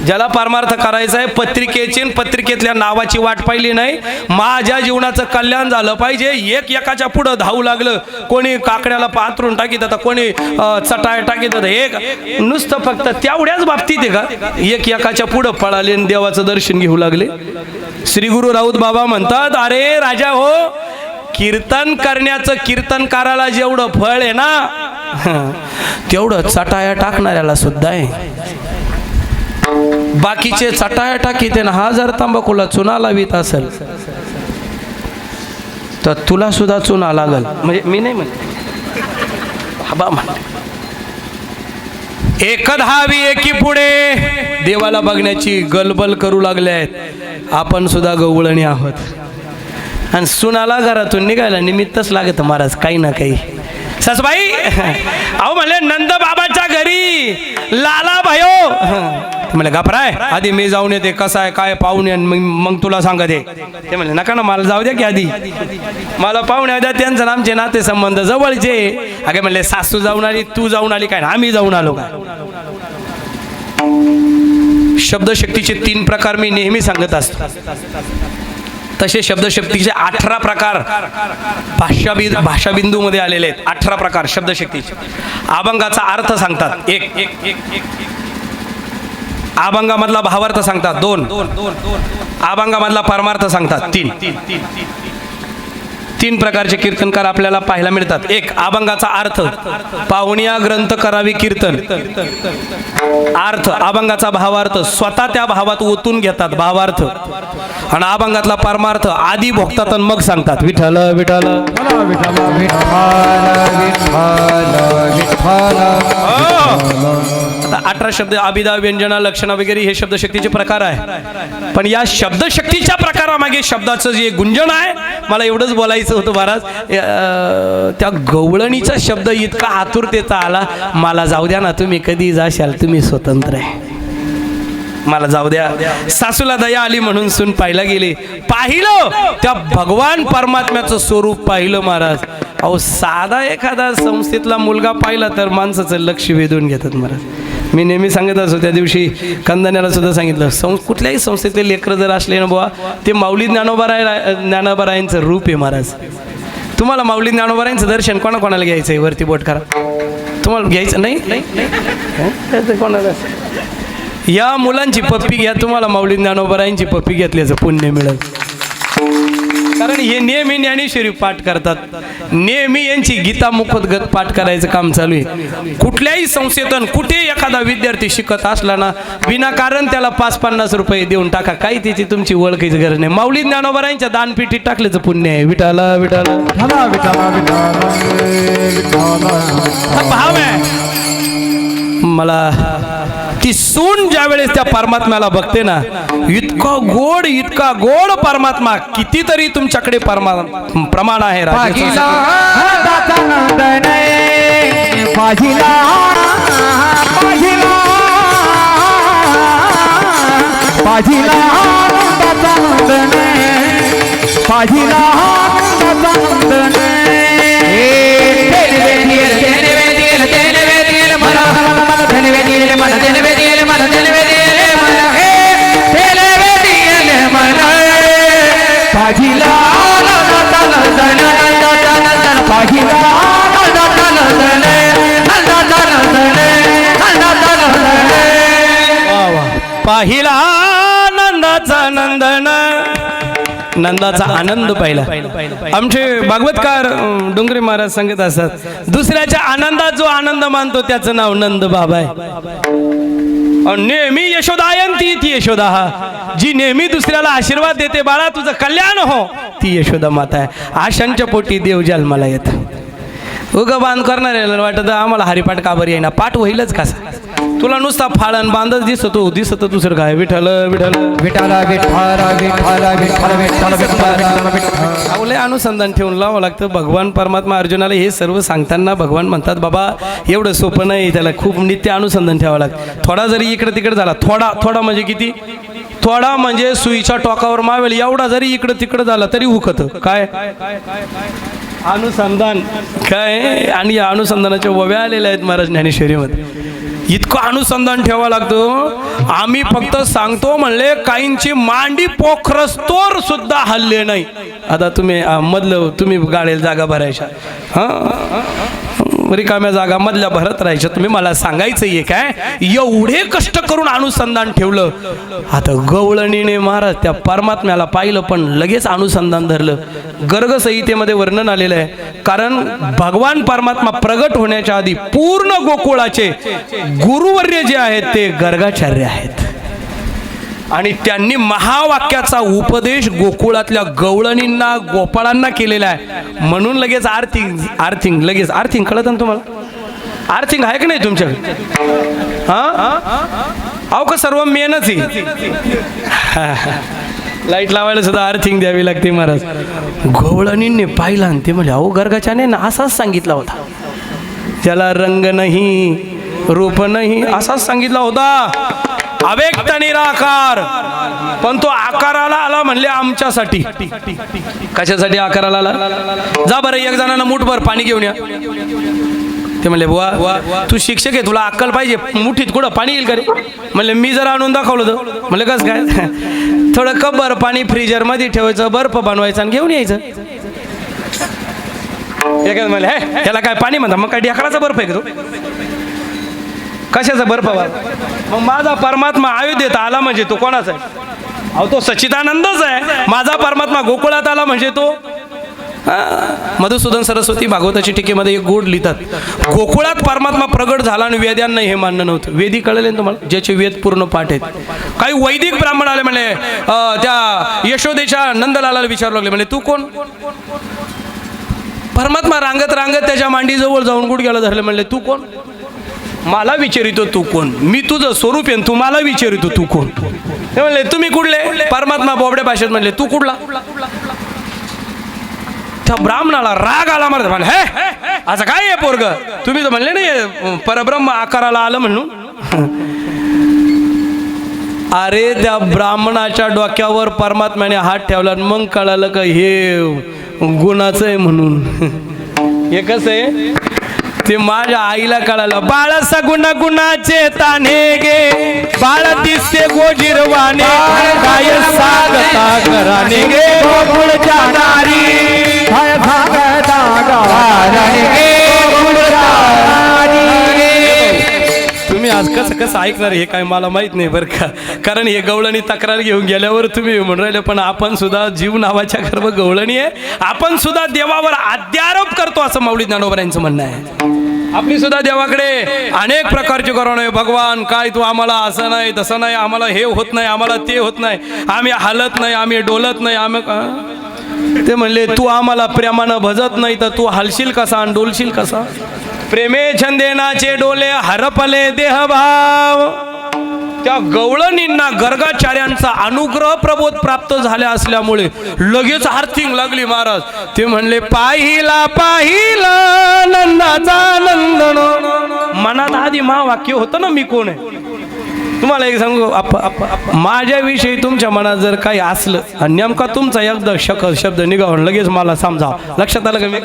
ज्याला परमार्थ करायचा आहे पत्रिकेची पत्रिकेतल्या नावाची वाट पाहिली नाही. माझ्या जीवनाचं कल्याण झालं पाहिजे. एकाच्या पुढं धावू लागलं. कोणी काकड्याला पाथरून टाकीत होता, कोणी चटाळ टाकीत होता. एक नुसतं फक्त तेवढ्याच बाबतीत आहे का एकाच्या पुढं पळाले आणि देवाचं दर्शन घेऊ लागले. श्री गुरु राऊत बाबा म्हणतात, अरे राजा हो, कीर्तन करण्याचं कीर्तनकाराला जेवढं फळ आहे ना तेवढं चटाया टाकणाऱ्याला सुद्धा आहे. बाकीचे चटाया टाकीते ना, हा जर तंबाखूला चुना लावीत असेल तर तुला सुद्धा चुना लागल. म्हणजे मी नाही म्हणते, बाबा म्हणते एक धावी एकी पुढे देवाला बघण्याची गलबल करू लागले आहेत. आपण सुद्धा गवळणी आहोत आणि सुनाला घरातून निघायला निमित्तच लागत महाराज काही ना काही. सासूबाई अहो म्हणले नंद बाबाच्या घरी लाला भयो म्हणले घाबराय आधी मी जाऊन येते कसं आहे काय पाहुणे मग तुला सांगते. ते म्हणले नका ना मला जाऊ द्या की आधी मला पाहुणे द्या, त्यांचं आमचे नाते संबंध जवळचे. अगे म्हणले सासू जाऊन आली तू जाऊन आली काय आम्ही जाऊन आलो काय. शब्दशक्तीचे 3 प्रकार मी नेहमी सांगत असतो. तसे शब्दशक्तीचे 18 प्रकार भाषाबिंदू मध्ये आलेले आहेत. 18 प्रकार शब्दशक्तीचे. अभंगाचा अर्थ सांगतात 1, अभंगामधला भावार्थ सांगतात 2, अभंगामधला परमार्थ सांगतात 3 प्रकारचे कीर्तनकार आपल्याला पाहायला मिळतात. 1 अभंगाचा अर्थ, पाहुणिया ग्रंथ करावी कीर्तन. अर्थ अभंगाचा भावार्थ स्वतः त्या भावात ओतून घेतात भावार्थ. आणि अभंगातला परमार्थ आधी भोगतात आणि मग सांगतात. विठ्ठल विठ्ठल विठ्ठल विठ्ठल. 18 शब्द अभिधा व्यंजना लक्षणा वगैरे हे शब्दशक्तीचे प्रकार आहे. पण या शब्दशक्तीच्या प्रकारामागे शब्दाचं जे गुंजन आहे मला एवढंच बोलायचं होतं महाराज. त्या गवळणीचा शब्द इतका आतुरतेचा आला, मला जाऊ द्या ना, तुम्ही कधी जाशाल, तुम्ही स्वतंत्र आहे, मला जाऊ द्या. सासूला दया आली म्हणून सून पाहायला गेली. पाहिलं त्या भगवान परमात्म्याचं स्वरूप पाहिलं महाराज. अहो साधा एखादा संस्थेतला मुलगा पाहिला तर माणसाचं लक्ष वेधून घेतात महाराज. मी नेहमी सांगत असतो, त्या दिवशी कंदण्याला सुद्धा सांगितलं, कुठल्याही संस्थेतले लेकरं जर असले ना बुवा, ते माऊली ज्ञानोबारायांचं रूप आहे महाराज. तुम्हाला माऊली ज्ञानोबारायांचं दर्शन कोणाकोणाला घ्यायचं आहे? वरती बोट करा. तुम्हाला घ्यायचं नाही कोणाला? या मुलांची पप्पी घ्या, तुम्हाला माऊली ज्ञानोबारायांची पप्पी घेतल्याचं पुण्य मिळेल. कारण हे नेहमी ज्ञानेश्वरी पाठ करतात, नेहमी यांची गीता मुखोद्गत पाठ करायचं काम चालू आहे. कुठल्याही संस्थेतून कुठे एखादा विद्यार्थी शिकत असला ना, विनाकारण त्याला 5-50 रुपये देऊन टाका, काही त्याची तुमची ओळखायची गरज नाही. माऊली ज्ञानोबारायांच्या दानपेटीत टाकल्याचं पुण्य आहे. विठ्ठल विठ्ठल भाव आहे. मला ती सून ज्या वेळेस त्या परमात्म्याला बघते ना, इतका गोड परमात्मा, कितीतरी तुमच्याकडे प्रमाण आहे. पाहिला नंदाचा नंदन, नंदाचा आनंद पाहिला. आमचे भागवतकार डोंगरे महाराज सांगत असतात, दुसऱ्याच्या आनंदात जो आनंद मानतो त्याचं नाव नंद बाबा आहे. नेहमी यशोदायंती ती यशोदा, जी नेहमी दुसऱ्याला आशीर्वाद देते, बाळा तुझं कल्याण हो, ती यशोदा माता आहे. आशांच्या पोटी देव जन्माला येत. उगा बांध करणाऱ्याला वाटत आम्हाला हरिपाठ का बरी आहे ना, पाठ होईलच कसा. तुला नुसता फाळण बांधच दिसत दुसरं काय. विठ्ठल विठ्ठल विठ्ठल विठ्ठल विठ्ठल विठ्ठल विठ्ठल विठ्ठल. आवले अनुसंधान ठेवून लावावं लागतं. भगवान परमात्मा अर्जुनाला हे सर्व सांगताना भगवान म्हणतात, बाबा एवढं सोपं नाही, त्याला खूप नित्य अनुसंधान ठेवावं लागतं. थोडा जरी इकडे तिकडे झाला, थोडा म्हणजे किती? थोडा म्हणजे सुईच्या टोकावर मावेल एवढा जरी इकडं तिकडं झाला तरी हुकत. काय अनुसंधान काय आणि या अनुसंधानाच्या ओव्या आलेल्या आहेत महाराज ज्ञानेश्वरीमध्ये. इतकं अनुसंधान ठेवावं लागतं. आम्ही फक्त सांगतो म्हणले काहींची मांडी पोखरस्तोर सुद्धा हल्ले नाही. आता तुम्ही मधलं तुम्ही गाडेल जागा भरायच्या रिकाम्या जागा मधल्या भरत राहायच्या. तुम्ही मला सांगायचं आहे काय एवढे कष्ट करून अनुसंधान ठेवलं. आता गवळणीने महाराज त्या परमात्म्याला पाहिलं पण लगेच अनुसंधान धरलं. गर्ग संहितेमध्ये वर्णन आलेलं आहे. कारण भगवान परमात्मा प्रगट होण्याच्या आधी पूर्ण गोकुळाचे गुरुवर्य जे आहेत ते गर्गाचार्य आहेत आणि त्यांनी महावाक्याचा उपदेश गोकुळातल्या गवळणींना गोपाळांना केलेला आहे. म्हणून लगेच आर्थिंग लगेच आर्थिंग कळत ना तुम्हाला. आर्थिंग आहे की नाही तुमच्याकडे? अहो का सर्व मेनच आहे. लाईट लावायला सुद्धा आर्थिंग द्यावी लागते महाराज. गवळणींनी पाहिला आणि ते म्हणजे अहो गर्गाचार्याने ना असाच सांगितला होता. ज्याला रंग नाही रूप नाही असाच सांगितला होता. अव्यक्त निराकार पण तो आकाराला आला म्हणले आमच्यासाठी. कशासाठी आकाराला आला? जा बरं एक जणांना मुठभर पाणी घेऊन या. ते म्हणले बुवा तू शिक्षक आहे तुला अक्कल पाहिजे मुठीत कुठं पाणी येईल का रे? म्हणले मी जर आणून दाखवलं तर. म्हणले कसं काय? थोडं कप पाणी फ्रीजर मध्ये ठेवायचं बर्फ बनवायचं आणि घेऊन यायचं. एखादं म्हणले हे याला काय पाणी म्हणता? मग काय ढेकळाचा बर्फ आहे का तो? कशाचा बर्फ? मग माझा परमात्मा अयोध्येत आला म्हणजे तो कोणाचा आहे? अहो तो सच्चिदानंदच आहे. माझा परमात्मा गोकुळात आला म्हणजे तो मधुसूदन सरस्वती भागवताची टीकेमध्ये एक गोड लिहितात. गोकुळात परमात्मा प्रगट झाला आणि वेद्यांना हे मानणं नव्हतं. वेदी कळले ना तुम्हाला ज्याचे वेद पूर्ण पाठ आहेत. काही वैदिक ब्राह्मण आले म्हणले त्या यशोदेच्या नंदलालाला विचारू लागले म्हणले तू कोण? परमात्मा रांगत रांगत त्याच्या मांडीजवळ जाऊन गुडघ्याला धरले म्हणले तू कोण? मला विचारितो तू कोण? मी तुझं स्वरूप आहे तू मला विचारितो तू कोण? ते म्हणले तुम्ही कुठले? परमात्मा बोबड्या भाषेत म्हणले तू कुठला? त्या ब्राह्मणाला राग आला म्हणत म्हणले हे असं काय आहे पोरग? तुम्ही तर म्हणले नाही परब्रह्म आकाराला आलं म्हणून. अरे त्या ब्राह्मणाच्या डोक्यावर परमात्म्याने हात ठेवला मग कळालं का हे गुणाचं आहे म्हणून. हे कसं आहे ते माझ्या आईला कळालं. बाळसा गुणा गुणाचे ताने गे बाळ दिसते गोजिरवाने काय सागता घराने गे गोकुळ जाणारी काय भागता गावाने गे गोकुळ जाणारी. तुम्ही आज कसं ऐकणार हे काय मला माहित नाही बरं का. कारण हे गवळणी तक्रार घेऊन गेल्यावर तुम्ही म्हणून राहिले पण आपण सुद्धा जीव नावाच्या गर्भ गवळणी आहे. आपण सुद्धा देवावर अध्यारोप करतो असं माऊली ज्ञानोबा यांचं म्हणणं आहे. आपली सुद्धा देवाकडे अनेक प्रकारचे करून आहे. भगवान काय तू आम्हाला असं नाही तसं नाही आम्हाला हे होत नाही आम्हाला ते होत नाही आम्ही हालत नाही आम्ही डोलत नाही आम्ही. ते म्हणले तू आम्हाला प्रेमानं भजत नाही तर तू हलशील कसा आणि डोलशील कसा? प्रेमे छंदेनाचे डोले हरपले देहभाव. त्या गवळणींना गर्गाचार्यांचा अनुग्रह प्रबोध प्राप्त झाल्या असल्यामुळे लगेच आर्थिंग लागली महाराज. ते म्हणले पाहिला पाहिला नंदाचा नंदन. मनात आधी महावाक्य होतं ना मी कोण आहे. तुम्हाला एक सांगू माझ्याविषयी तुमच्या मनात जर काही असलं आणि नेमका तुमचा एकदा शब्द निघावून लगेच मला समजा लक्षात आलं का मी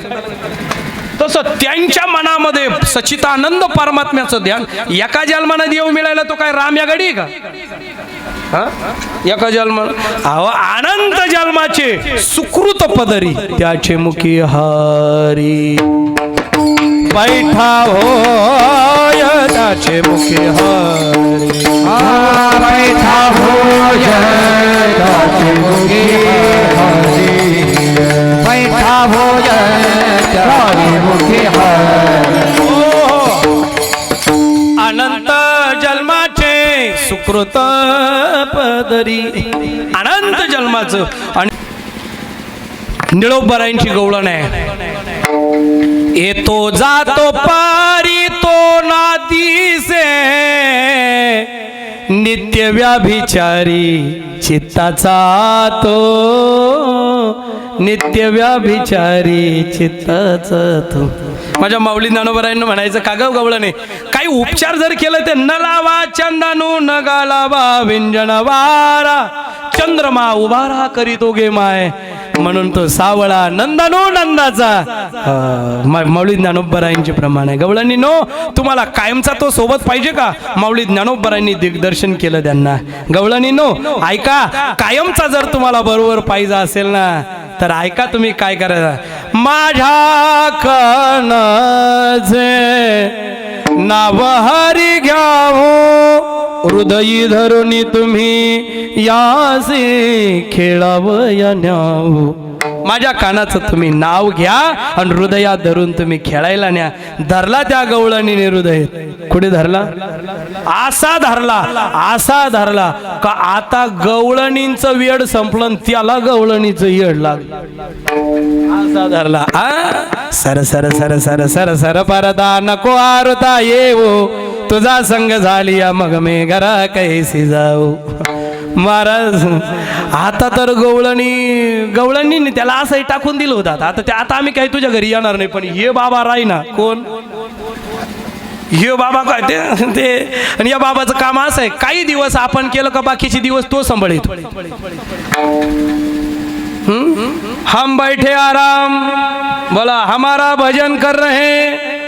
तसं त्यांच्या मनामध्ये सच्चिदानंद परमात्म्याचं ध्यान. एका जन्मानं देव मिळायला तो काय राम या गाडी का? एका जन्म अनंत जन्माचे सुकृत पदरी त्याचे मुखी हरी बैठा होय त्याचे मुखी हरी बैठा होय त्याचे मुखी हरी बैठा होय त्याचे मुखी हरी. अनंत जन्माचे सुकृत पदरी अनंत जन्माचं आणि निळोबरायांची गवळण आहे. येतो जातो पारी तो ना दिसे नित्य व्याभिचारी चित्ताचा तो नित्य व्याभिचारी चित्ताचा तो. माझ्या माऊली ज्ञानोबरायांना म्हणायचं का ग गवळणे काही उपचार जर केलं ते न लावा चंदनू न गालावा विंजन वारा चंद्रमा उभारा करीतो गे माय म्हणून तो सावळा नंदानो नंदाचा माऊली ज्ञानोबरायांचे प्रमाण आहे. गवळणी नो तुम्हाला कायमचा तो सोबत पाहिजे का? माऊली ज्ञानोबरायांनी दिग्दर्शन केलं त्यांना. गवळणी नो ऐका, कायमचा जर तुम्हाला बरोबर पाहिजे असेल ना तर ऐका तुम्ही काय करायचं. माझ्या कणाचे नाव हरी घ्यावो, हृदयी धरुनी तुम्ही यासी खेळावया न्यावो. माझ्या कानाचं तुम्ही नाव घ्या आणि हृदयात धरून तुम्ही खेळायला न्या. धरला त्या गवळणीने हृदय. कुठे धरला? असा धरला का आता गवळणींचं वेड संपलं आणि त्याला गवळणीचं येड लागलं. असा धरला. Sir sir sir sir sir sir परदा नको आरता येऊ, तुझा संग झाली या मग मी घरा कैसी जाऊ. महाराज आता तर गवळणीने त्याला असंही टाकून दिलं होतं. आता आम्ही काही तुझ्या घरी येणार नाही, पण हे बाबा राहीना. कोण हे बाबा? काय ते आणि या बाबाचं काम असं आहे, काही दिवस आपण केलं का बाकीचे दिवस तो सांभाळतो. हम बैठे आराम बोला हमारा भजन कर रहे.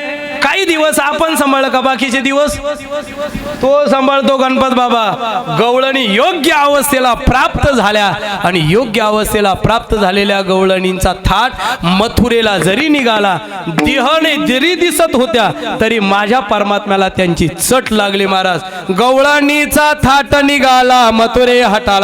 काही दिवस आपण सांभाळलं का बाकीचे दिवस तो सांभाळतो गणपत बाबा. गवळणी योग्य अवस्थेला प्राप्त झाल्या आणि योग्य अवस्थेला प्राप्त झालेल्या गवळणींचा थाट मथुरेला जरी निघाला, देहाने जरी दिसत होत्या तरी माझ्या परमात्म्याला त्यांची चट लागली. महाराज गवळणीचा थाट निघाला, मथुरे हाटा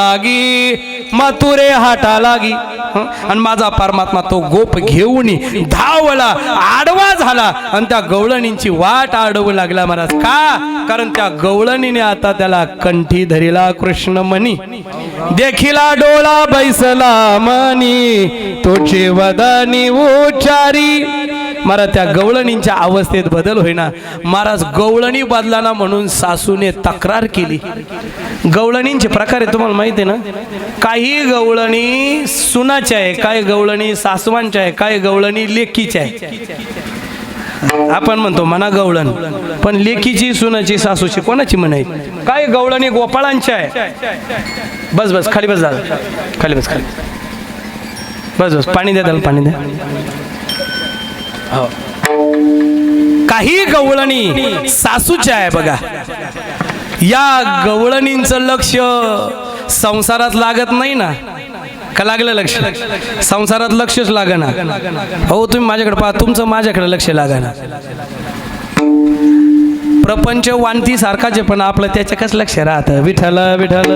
लागी आणि माझा परमात्मा तो गोप घेऊन धावला, आडवा झाला आणि त्या गवळणींची वाट अडवू लागला. महाराज का? कारण त्या गवळणीने आता त्याला कंठी धरिला कृष्ण मनी, देखिला डोळा बैसला मनी, तोचे वदनी उच्चारी. महाराज त्या गवळणींच्या अवस्थेत बदल होईना. महाराज गवळणी बदलाना म्हणून सासूने तक्रार केली. गवळणींचे प्रकार आहे तुम्हाला माहिती आहे ना. काही गवळणी सुनाच्या आहे, काही गवळणी सासवांच्या आहे, काही गवळणी लेकीच्या आहे. आपण म्हणतो म्हणा गवळण, पण लेकीची सुनाची सासूची कोणाची म्हणायची? काय गवळणी गोपाळांच्या आहे. बस बस खाली बस दादा, खाली बस, खाली बस बस. पाणी द्या त्याला, पाणी द्या. हो, काही गवळणी सासूच्या आहे बघा. या गवळणींचं लक्ष संसारात लागत नाही ना. का लागलं लक्ष? संसारात लक्षच लागना. हो तुम्ही माझ्याकडे पहा, तुमचं माझ्याकडे लक्ष लागना. प्रपंच वांती सारखाच आहे, पण आपलं त्याच्याकच लक्ष राहतं. विठ्ठल विठ्ठल.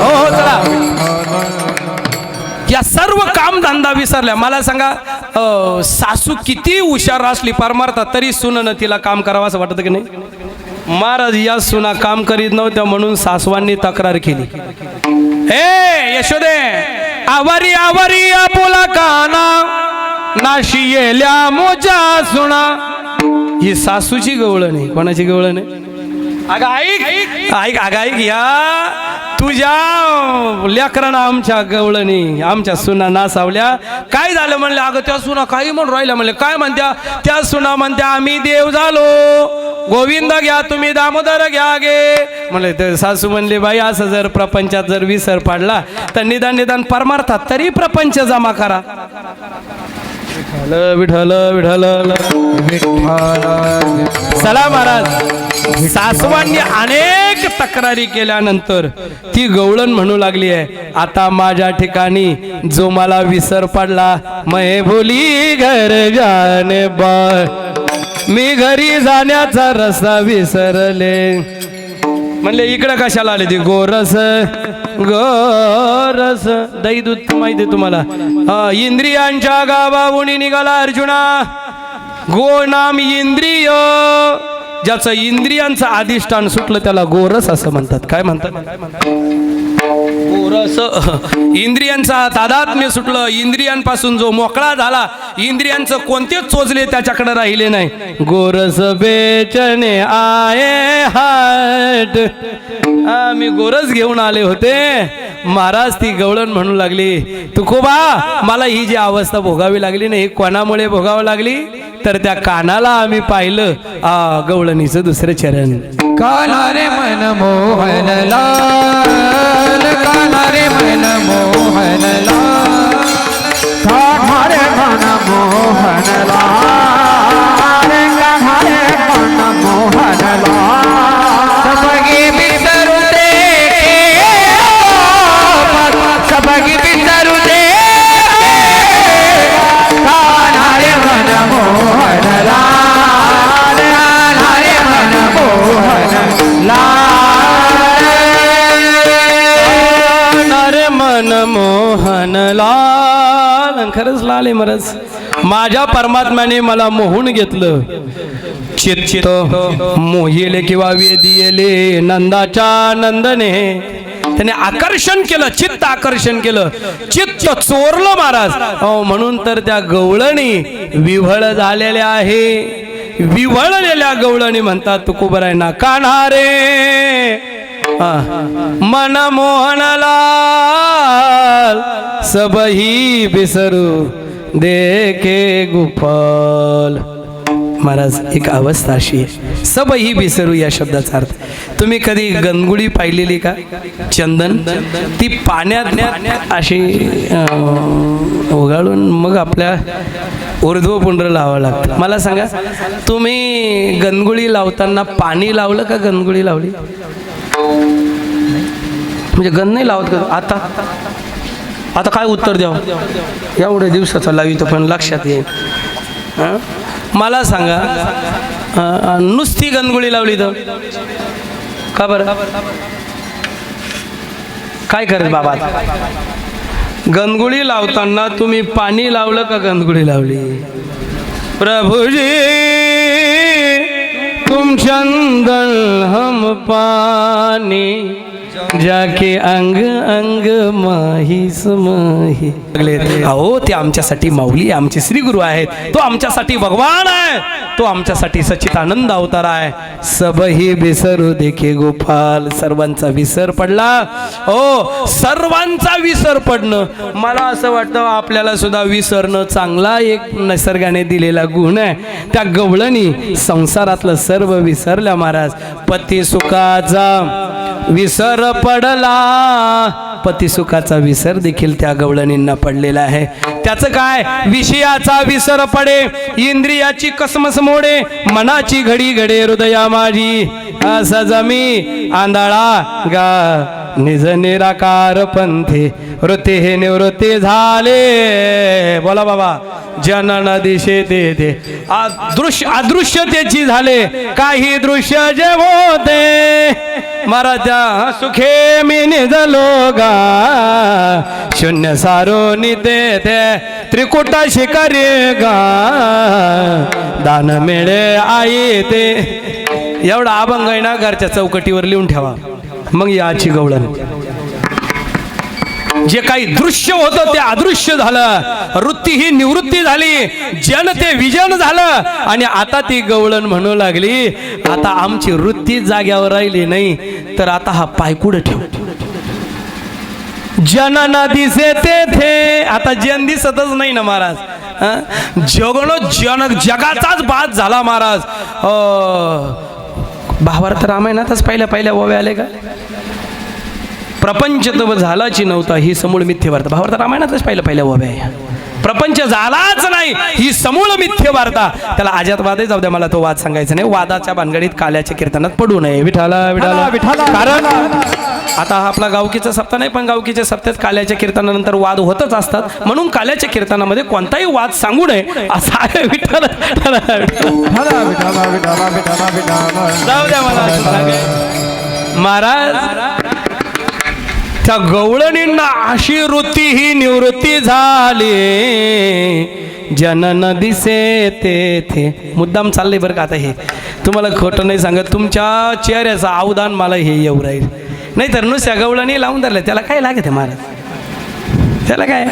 हो चला, या सर्व काम धंदा विसरल्या. मला सांगा, सासू किती हुशार असली परमार्थात तरी सुननं तिला काम करावं असं वाटतं की नाही? महाराज या सुना काम करीत नव्हत्या म्हणून सासवांनी तक्रार केली. हे यशोदे, आवारी आवारी आपुला काना, नाशी येल्या मोजा सुना. ही सासूची गवळण आहे. कोणाची गवळण आहे? अगं ऐक ऐक, अगं ऐक, या तुझ्या लेकरांना आमच्या गवळणी आमच्या सुना नासावल्या. काय झालं म्हणले? अगं त्या सुना काही म्हणून राहिल्या. म्हणले काय म्हणत्या? त्या सुना म्हणत्या आम्ही देव झालो, गोविंद घ्या तुम्ही दामोदर घ्या गे. म्हणले तर सासू म्हणले बाई असं जर प्रपंचात जर विसर पडला तर निदान परमार्थात तरी प्रपंच जमा करा. विठ्ठल विठ्ठल चला. महाराज सासवांनी अनेक तक्रारी केल्यानंतर ती गवळण म्हणू लागली आहे, आता माझ्या ठिकाणी जो मला विसर पडला, मै भोली घर जाने बाळ, मी घरी जाण्याचा रस्ता विसरले. म्हणले इकडे कशाला आले? ती गोरस गोरस दही दूध माहिती तुम्हाला. इंद्रियांच्या गावाहून निघाला अर्जुना, गो नाम इंद्रिय. ज्याचं इंद्रियांचं अधिष्ठान सुटलं त्याला गोरस असं म्हणतात. काय म्हणतात? गोरस. इंद्रियांचा तादात्म्य सुटलं, इंद्रियांपासून जो मोकळा झाला, इंद्रियांचं कोणतेच चोचले त्याच्याकडे राहिले नाही. गोरस बेचने आये हाट, मी गोरस घेऊन आले होते. महाराज ती गवळण म्हणू लागली, तुकोबा मला ही जी अवस्था भोगावी लागली नाही, कोणामुळे भोगावी लागली? तर त्या कानाला आम्ही पाहिलं गवळणीचं दुसरं चरण. कान्हा रे मन मोहन लाल, कान्हा रे मन मोहन लाल, कान्हा रे मन मोहन लाल, कान्हा रे मन मोहन लाल, सबगी बिसरू दे, सबगी बिसरू दे, कान्हा रे मन मोहन लाल, कान्हा रे मन मोहन नरे मन मोहन लाल. खरंच लाल आहे मरच. माझ्या परमात्म्याने मला मोहून घेतलं. चित्त मोहिले किंवा वेदियले नंदाच्या नंदने त्याने आकर्षण केलं, चित्त आकर्षण केलं, चित्त चोरलं महाराज. म्हणून तर त्या गवळणी विव्हळ झालेल्या आहे. विव्हळलेल्या गवळणी म्हणतात तुकोबरायना कान्हा रे मन मोहन लाल, सबही बिसरू देखे गोपाल. महाराज एक अवस्था अशी आहे, सबही बिसरू या शब्दाचा अर्थ. तुम्ही कधी गणगुळी पाहिलेली का? चंदन ती पाण्यात अशी उगाळून मग आपल्या ऊर्ध्वपुंड्र लावावं लागतं. मला सांगा, तुम्ही गणगुळी लावताना पाणी लावलं का गणगुळी लावली? म्हणजे गण नाही लावत का? आता काय उत्तर द्यावं? एवढ्या दिवसाचा लावितो पण लक्षात येईल. मला सांगा, नुसती गणगुळी लावली तर का बरं? काय करेल बाबा? गणगुळी लावताना तुम्ही पाणी लावलं का गणगुळी लावली? प्रभुजी तुम चंदन हम पानी, जाके अंग अंग माही समाही. अहो ते आमच्यासाठी माऊली, आमचे श्री गुरु आहेत. तो आमच्यासाठी भगवान आहे, तो आमच्यासाठी सच्चिदानंद अवतार आहे. सबही बिसरू देखे गोपाल. सर्वांचा विसर पडला. हो, सर्वांचा विसर पडणं, मला असं वाटतं आपल्याला सुद्धा विसरणं चांगला एक निसर्गाने दिलेला गुण आहे. त्या गवळणी संसारातलं सर्व विसरल्या महाराज. पती सुखाचा विसर पडला, पतिसुखाचा विसर देखील त्या गवळणींना पडलेला आहे. त्याचं काय? विषयाचा विसर पडे, इंद्रियाची कसमस मोडे, मनाची घडी घडे हृदया माझी. असा जमी आंधळा गा निज निराकार पंथे, वृत्ती हे निवृत्ती झाले. बोला बाबा. जनन दिशे ते अदृश्यतेची झाले, काही दृश्य जे होते मराठ्या सुखे मी निजलो गा. शून्य सारो निते ते त्रिकुटा शिकारी गा, दान मिळे आई ते. एवढा अभंग आहे ना, घरच्या चौकटीवर लिहून ठेवा. मग याची गवळण. जे काही दृश्य होतं ते अदृश्य झालं, वृत्ती ही निवृत्ती झाली, जन ते विजन झालं. आणि आता ती गवळण म्हणू लागली, आता आमची वृत्ती जाग्यावर राहिली नाही, तर आता हा पाय कुठं ठेवू? जन न दिसे ते आता जन दिसतच नाही ना महाराज. जगाचाच बाद झाला महाराज. भावार्थ रामायणातच पहिल्या ओव्या आले का? प्रपंच तर झालाची नव्हता ही समूळ मिथ्य वार्ता. भावार्थ रामायणातच पहिल्या ओव्या आहे. प्रपंच झालाच नाही ही समूळ मिथ्य वार्ता. त्याला अजातवादही जाऊ द्या, मला तो वाद सांगायचा नाही. वादाच्या भानगडीत काल्याच्या कीर्तनात पडू नये. विठाला विठाला विठाला. कारण आता हा आपला गावकीचा सप्ताह नाही, पण गावकीच्या सप्त्यात काल्याच्या कीर्तनानंतर वाद होतच असतात. म्हणून काल्याच्या कीर्तनामध्ये कोणताही वाद सांगू नये असा आहे. विठाला जाऊ द्या मला महाराज. त्या गवळणींना अशी वृत्ती ही निवृत्ती झाली, जनन दिसे ते. मुद्दाम चाललंय बरं का. आता हे तुम्हाला खोटं नाही सांगत, तुमच्या चेहऱ्याचं अवदान मला हे येऊ राहील. नाही तर नुसत्या गवळणी लावून धरलं त्याला काय लागत आहे महाराज? त्याला काय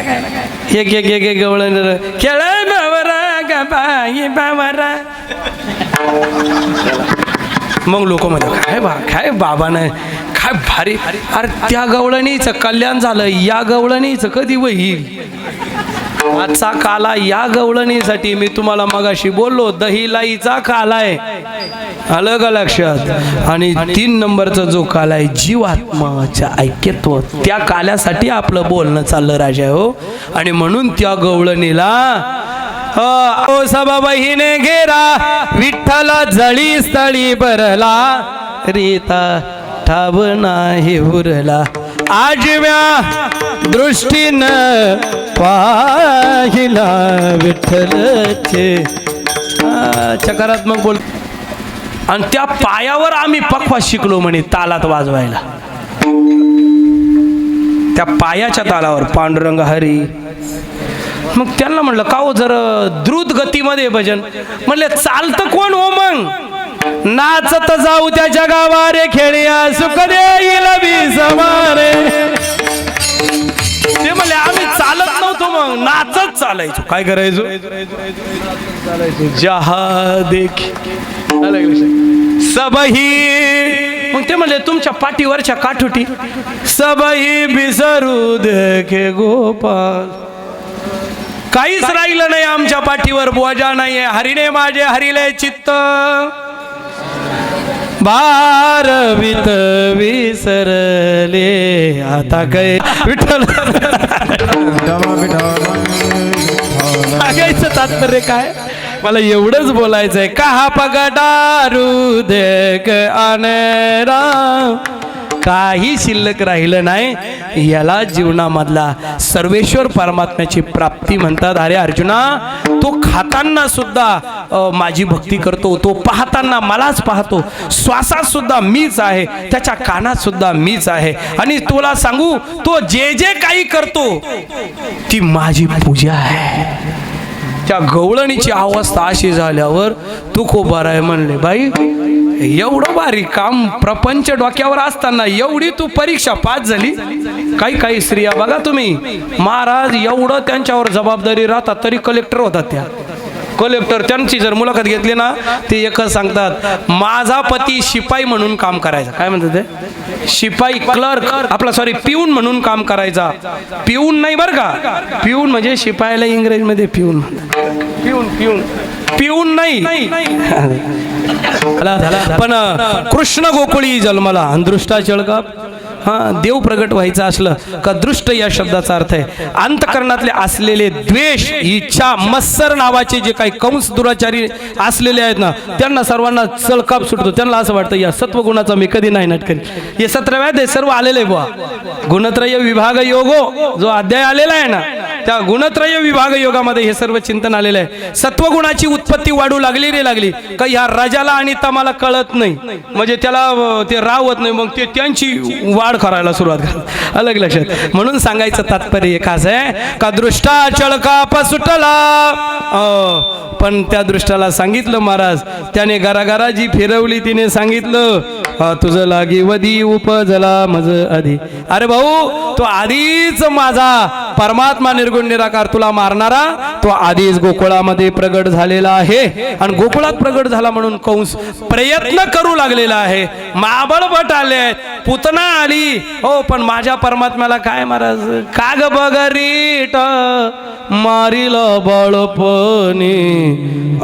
एक एक एक एक गवळण खेळ बावरा गा बाई बावरा. मग लोक म्हणतात काय बाबानं काय भारी. अरे त्या गवळणीचं कल्याण झालं, या गवळणीचं कधी होईल? आजचा काला या गवळणीसाठी मी तुम्हाला मगाशी बोललो, दहीलाईचा काला आहे, आलं का लक्षात? आणि 3 नंबरचा जो काला आहे जीवात्माच्या ऐक्यत्व, त्या काल्यासाठी आपलं बोलणं चाललं राजा हो. आणि म्हणून त्या गवळणीला ओ सभा बहिणे घेरा विठ्ठल जळी स्थळी भरला रीता ठाव नाही उरला आजव्या दृष्टीनं पाहिला विठ्ठलचे. सकारात्मक बोल. आणि त्या पायावर आम्ही पक्वा शिकलो म्हणे तालात वाजवायला, त्या पायाच्या तालावर पांडुरंग हरी. मग त्यांना म्हणलं का हो जर द्रुत गतीमध्ये भजन, म्हणले चालतं कोण हो मग, नाचत जाऊ त्याच्या गावारे खेळ्या सुख देईल समारे. ते म्हणले आम्ही चालत नव्हतो, मग नाचत चालायचो. काय करायचो? जहा देखी सबही. मग ते म्हणले तुमच्या पाठीवरच्या काठोटी सबही बिसरू देखे गोपाल. काहीच राहिलं नाही आमच्या पाठीवर, बोजा नाहीये. हरिणे माझे हरिले चित्त भारवित विसरले आता काय विठ्ठल. सांगायचं तात्पर्य काय, मला एवढंच बोलायचंय. कहा पगडारू देख अनेरा, काही शिल्लक राहिलं नाही. याला जीवनामधला सर्वेश्वर परमात्म्याची प्राप्ती म्हणतात. अरे अर्जुना, तो खाताना सुद्धा माझी भक्ती करतो, तो पाहताना मलाच पाहतो, श्वासात सुद्धा मीच आहे, त्याच्या कानात सुद्धा मीच आहे. आणि तुला सांगू, तो जे जे काही करतो ती माझी पूजा आहे. त्या गवळणीची अवस्था अशी झाल्यावर तू खूप बरा आहे म्हणले. बाई एवढं भारी काम प्रपंच डोक्यावर असताना एवढी तू परीक्षा पास झाली. काही काही स्त्रिया बघा तुम्ही, महाराज एवढं त्यांच्यावर जबाबदारी राहतात तरी कलेक्टर होतात. त्या कलेक्टर, त्यांची जर मुलाखत घेतली ना, ते एकच सांगतात, माझा पती शिपाई म्हणून काम करायचा. काय म्हणतात ते? शिपाई, क्लर्क, आपला सॉरी पिऊन म्हणून काम करायचा. पिऊन नाही बरं का, पिऊन म्हणजे शिपायाला इंग्रजीमध्ये पिऊन, पिऊन पिऊन पिऊन नाही. पण कृष्ण गोकुळी जन्मला अंधृष्टा चळका. देव प्रगट व्हायचं असलं का दृष्ट या शब्दाचा अर्थ आहे अंतकरणातले असलेले द्वेष, इच्छा, मत्सर नावाचे जे काही कंस दुराचारी असलेले आहेत ना, त्यांना सर्वांना चळकाप सुटतो. त्यांना असं वाटतं या सत्वगुणाचा मी कधी नाही नाट करीन. हे 17व्यात हे सर्व आलेलं आहे बुवा. गुणत्रय विभाग योगो जो अध्याय आलेला आहे ना, त्या गुणत्रय विभाग योगामध्ये हे सर्व चिंतन आलेलं आहे. सत्वगुणाची उत्पत्ती वाढू लागली रे लागली का ह्या राजाला आणि तमाला कळत नाही, म्हणजे त्याला ते रावत नाही, मग ते त्यांची वाढ करायला सुरुवात करतात. अलग लक्षात. म्हणून सांगायचं तात्पर्य एकाच आहे का दृष्टा चळकाप सुटला. पण त्या दृष्टाला सांगितलं महाराज, त्याने घराघरा जी फिरवली तिने सांगितलं तुझं लागी वदी उपजला मज आधी. अरे भाऊ, तो आधीच माझा परमात्मा निर्गुण निराकार तुला मारणारा तो आधीच गोकुळामध्ये प्रगट झालेला आहे. आणि गोकुळात प्रगट झाला म्हणून कंस प्रयत्न करू लागलेला आहे. माबळभट आले, पुतना आली, हो पण माझ्या परमात्म्याला काय महाराज काग बगरीट मारिल बाळपणी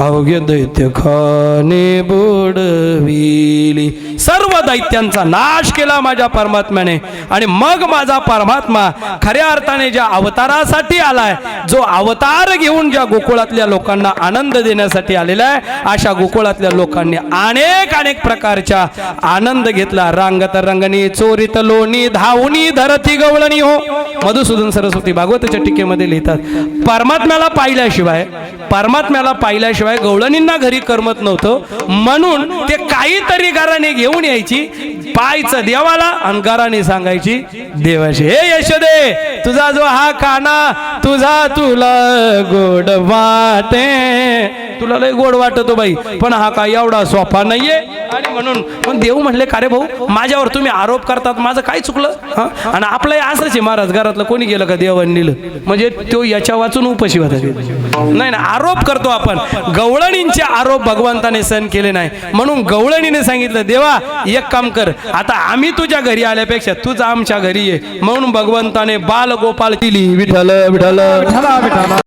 अवघे दैत्य खाने बुडविली. सर्व दैत्यांचा नाश केला माझ्या परमात्म्याने. आणि मग माझा परमात्मा खऱ्या अर्थाने ज्या अवतारासाठी आलाय, जो अवतार घेऊन ज्या गोकुळातल्या लोकांना आनंद देण्यासाठी आलेला आहे, अशा गोकुळातल्या लोकांनी अनेक अनेक प्रकारच्या आनंद घेतला. रांगत रंगणी चोरीत लोणी धावणी धरती गवळणी हो. मधुसूदन सरस्वती भागवताच्या टीकेमध्ये लिहितात, परमात्म्याला पाहिल्याशिवाय गवळणींना घरी करमत नव्हतं. म्हणून ते काहीतरी गाराने घेऊन यायची, पायचं देवाला आणि गाराने सांगायची देवाशी, हे यशोदे तुझा जो हा काना तुझा तुला गोड वाटे, तुला लय गोड वाटतो बाई, पण हा काय एवढा सोपा नाहीये. आणि म्हणून पण देव म्हणले का रे भाऊ, माझ्यावर तुम्ही आरोप करतात, माझं काय चुकलं? आणि आपलं असंच आहे महाराज, घरातलं कोणी गेलं का देवाने नेलं म्हणजे तो याच्या वाचून उपाशी होता. नाही ना, आरोप करतो आपण. गवळणींचे आरोप भगवंताने सहन केले नाही, म्हणून गवळणीने सांगितलं देवा एक काम कर, आता आम्ही तुझ्या घरी आल्यापेक्षा तुझं आमच्या घरी ये. म्हणून भगवंताने बाल गोपाल केली. विठ्ठल विठ्ठल विठ्ठल.